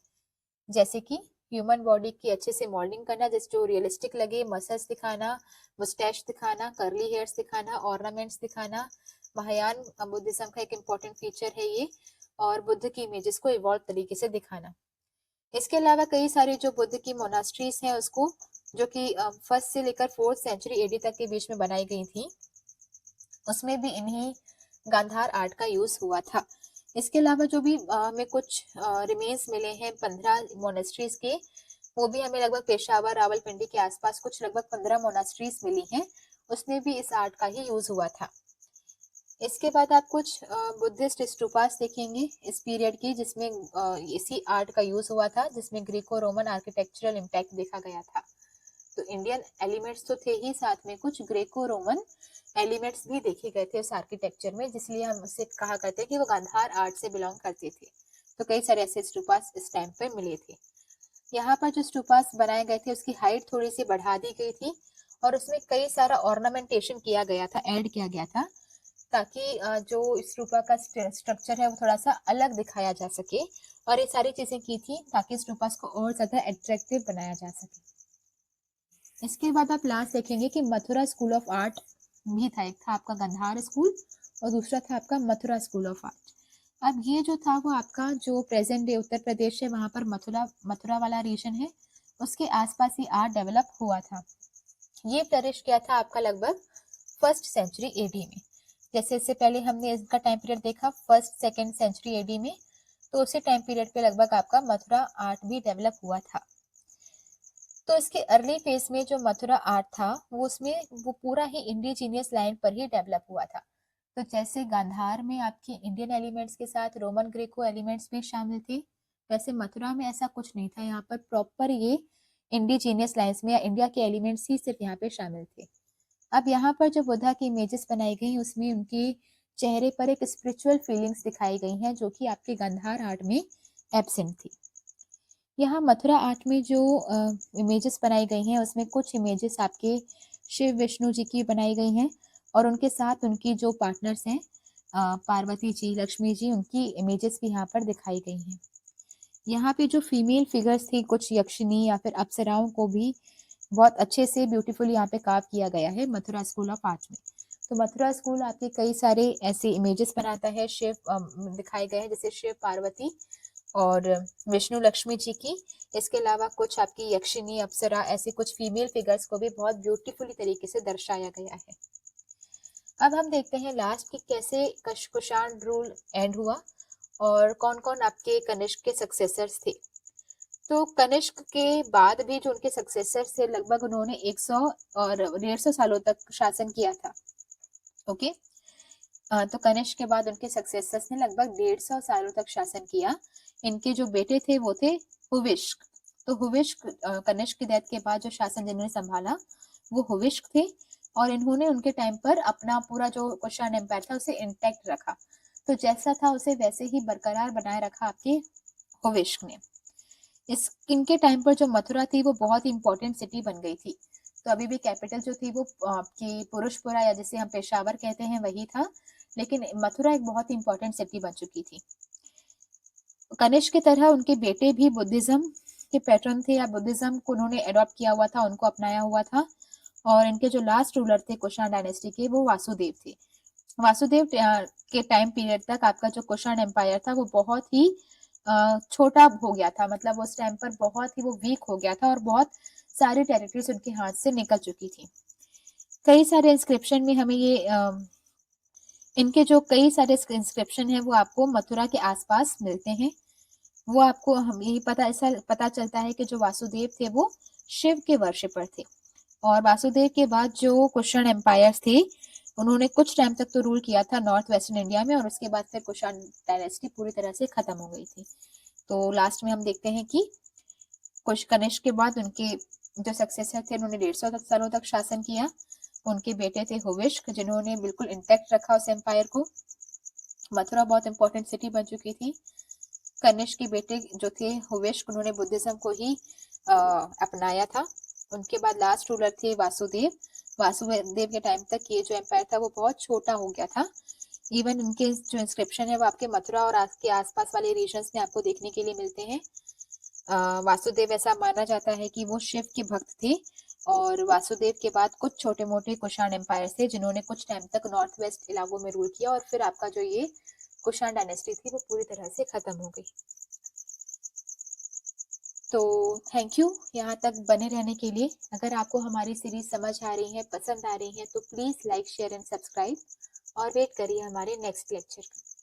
जैसे कि ह्यूमन बॉडी की अच्छे से मॉडलिंग करना, जिस जो रियलिस्टिक लगे, मसल्स दिखाना, मुस्टैच दिखाना, कर्ली हेयर्स दिखाना, ऑर्नामेंट्स दिखाना। महायान बुद्धिज्म का एक इम्पॉर्टेंट फीचर है ये, और बुद्ध की इमेजेस को इवॉल्व तरीके से दिखाना। इसके अलावा कई सारी जो बुद्ध की मोनास्ट्रीज हैं उसको, जो कि फर्स्ट से लेकर 4th सेंचुरी एडी तक के बीच में बनाई गई थी, उसमें भी इन्हीं गांधार आर्ट का यूज हुआ था। इसके अलावा जो भी हमें कुछ रिमेन्स मिले हैं 15 मोनेस्ट्रीज के, वो भी हमें लगभग पेशावर रावलपिंडी के आसपास कुछ लगभग 15 मोनेस्ट्रीज मिली हैं, उसमें भी इस आर्ट का ही यूज हुआ था। इसके बाद आप कुछ बुद्धिस्ट स्तूपास देखेंगे इस पीरियड की, जिसमें इसी आर्ट का यूज हुआ था, जिसमें ग्रीको रोमन आर्किटेक्चरल इम्पैक्ट देखा गया था। तो इंडियन एलिमेंट्स तो थे ही, साथ में कुछ ग्रेको रोमन एलिमेंट्स भी देखे गए थे उस आर्किटेक्चर में, जिसलिए हम उसे कहा करते हैं कि वो गांधार आर्ट से बिलोंग करते थे। तो कई सारे ऐसे स्टूपास इस टाइम पे मिले थे। यहाँ पर जो स्टूपास बनाए गए थे उसकी हाइट थोड़ी सी बढ़ा दी गई थी, और उसमें कई सारा ऑर्नामेंटेशन किया गया था, ऐड किया गया था, ताकि जो स्टूपा का स्ट्रक्चर है वो थोड़ा सा अलग दिखाया जा सके। और ये सारी चीजें की थी ताकि स्टूपास को और ज्यादा अट्रैक्टिव बनाया जा सके। इसके बाद आप लास्ट देखेंगे कि मथुरा स्कूल ऑफ आर्ट भी था। एक था आपका गंधार स्कूल और दूसरा था आपका मथुरा स्कूल ऑफ आर्ट। अब ये जो था वो आपका जो प्रेजेंट डे उत्तर प्रदेश है, वहां पर मथुरा वाला रीजन है, उसके आसपास ही आर्ट डेवलप हुआ था। ये फ्लरिश किया था आपका लगभग 1st सेंचुरी एडी में। जैसे इससे पहले हमने इसका टाइम पीरियड देखा 1st 2nd सेंचुरी एडी में, तो उसी टाइम पीरियड पे लगभग आपका मथुरा आर्ट भी डेवलप हुआ था। तो इसके अर्ली फेज में जो मथुरा आर्ट था वो पूरा ही इंडिजीनियस लाइन पर ही डेवलप हुआ था। तो जैसे गांधार में आपके इंडियन एलिमेंट्स के साथ रोमन ग्रेको एलिमेंट्स भी शामिल थे, वैसे मथुरा में ऐसा कुछ नहीं था। यहाँ पर प्रॉपर ये इंडिजीनियस लाइन्स में या इंडिया के एलिमेंट्स ही सिर्फ यहाँ पे शामिल थे। अब यहाँ पर जो बुद्धा की इमेजेस बनाई गई उसमें उनके चेहरे पर एक स्पिरिचुअल फीलिंग्स दिखाई गई हैं, जो कि आपके गांधार आर्ट में एब्सेंट थी। यहाँ मथुरा आर्ट में जो इमेजेस बनाई गई हैं उसमें कुछ इमेजेस आपके शिव विष्णु जी की बनाई गई हैं, और उनके साथ उनकी जो पार्टनर्स हैं पार्वती जी, लक्ष्मी जी, उनकी इमेजेस भी यहाँ पर दिखाई गई हैं। यहाँ पे जो फीमेल फिगर्स थी, कुछ यक्षिनी या फिर अप्सराओं को भी बहुत अच्छे से ब्यूटीफुल यहाँ पे कार्व किया गया है मथुरा स्कूल ऑफ आर्ट में। तो मथुरा स्कूल आपके कई सारे ऐसे इमेजेस बनाता है, शिव दिखाए गए हैं, जैसे शिव पार्वती और विष्णु लक्ष्मी जी की। इसके अलावा कुछ आपकी यक्षिनी अप्सरा, ऐसी कुछ फीमेल फिगर्स को भी बहुत ब्यूटीफुली तरीके से दर्शाया गया है। अब हम देखते हैं लास्ट कि कैसे कुषाण रूल एंड हुआ और कौन कौन आपके कनिष्क के सक्सेसर्स थे। तो कनिष्क के बाद भी जो उनके सक्सेसर्स थे, लगभग उन्होंने 100 और 150 सालों तक शासन किया था। ओके, तो कनिष्क के बाद उनके सक्सेसर्स ने लगभग 150 सालों तक शासन किया। इनके जो बेटे थे वो थे हुविष्क। तो हुविष्क कनिष्क की डेथ के बाद जो शासन जिन्होंने संभाला वो हुविष्क थे, और इन्होंने उनके टाइम पर अपना पूरा जो कुषाण एम्पायर था उसे इंटैक्ट रखा। तो जैसा था उसे वैसे ही बरकरार बनाए रखा आपके हुविष्क ने। इनके टाइम पर जो मथुरा थी वो बहुत ही इंपॉर्टेंट सिटी बन गई थी। तो अभी भी कैपिटल जो थी वो आपकी पुरुषपुरा या जिसे हम पेशावर कहते हैं वही था, लेकिन मथुरा एक बहुत ही इंपॉर्टेंट सिटी बन चुकी थी। कनिष्क की तरह उनके बेटे भी बुद्धिज्म के पैटर्न थे, या बुद्धिज्म को उन्होंने अडॉप्ट किया हुआ था, उनको अपनाया हुआ था। और इनके जो लास्ट रूलर थे कुषाण डायनेस्टी के, वो वासुदेव थे। वासुदेव के टाइम पीरियड तक आपका जो कुषाण एम्पायर था वो बहुत ही छोटा हो गया था, मतलब उस टाइम पर बहुत ही वो वीक हो गया था और बहुत सारी टेरिटरीज उनके हाथ से निकल चुकी थी। कई सारे इंस्क्रिप्शन में हमें ये इनके जो कई सारे इंस्क्रिप्शन है वो आपको मथुरा के आसपास मिलते हैं। वो आपको हम यही पता चलता है कि जो वासुदेव थे वो शिव के वर्शिपर थे, और वासुदेव के बाद जो कुषाण एम्पायर्स थे उन्होंने कुछ टाइम तक तो रूल किया था नॉर्थ वेस्टर्न इंडिया में, और उसके बाद फिर कुषाण डायनेस्टी पूरी तरह से खत्म हो गई थी। तो लास्ट में हम देखते हैं कि कुछ कनिष्क के बाद उनके जो सक्सेसर थे उन्होंने 150 सालों तक शासन किया। उनके बेटे थे हुविष्क, जिन्होंने बिल्कुल इंटैक्ट रखा उस एम्पायर को। मथुरा बहुत इंपॉर्टेंट सिटी बन चुकी थी। कनिष्क के बेटे जो थे हुवेश्क, उन्होंने बुद्धिज्म को ही अपनाया था। उनके बाद लास्ट रूलर थे वासुदेव। वासुदेव के टाइम तक ये जो एम्पायर था वो बहुत छोटा हो गया था। इवन इनके जो इंस्क्रिप्शन है वो आपके मथुरा और के आसपास वाले रीजन्स में आपको देखने के लिए मिलते हैं। वासुदेव, ऐसा माना जाता है कि वो शिव के भक्त थे। और वासुदेव के बाद कुछ छोटे मोटे कुषाण एम्पायर थे जिन्होंने कुछ टाइम तक नॉर्थ वेस्ट इलाकों में रूल किया, और फिर आपका जो ये कुषाण डायनेस्टी थी वो पूरी तरह से खत्म हो गई। तो थैंक यू यहाँ तक बने रहने के लिए। अगर आपको हमारी सीरीज समझ आ रही है, पसंद आ रही है, तो please like, share and subscribe, और वेट करिए हमारे नेक्स्ट लेक्चर का।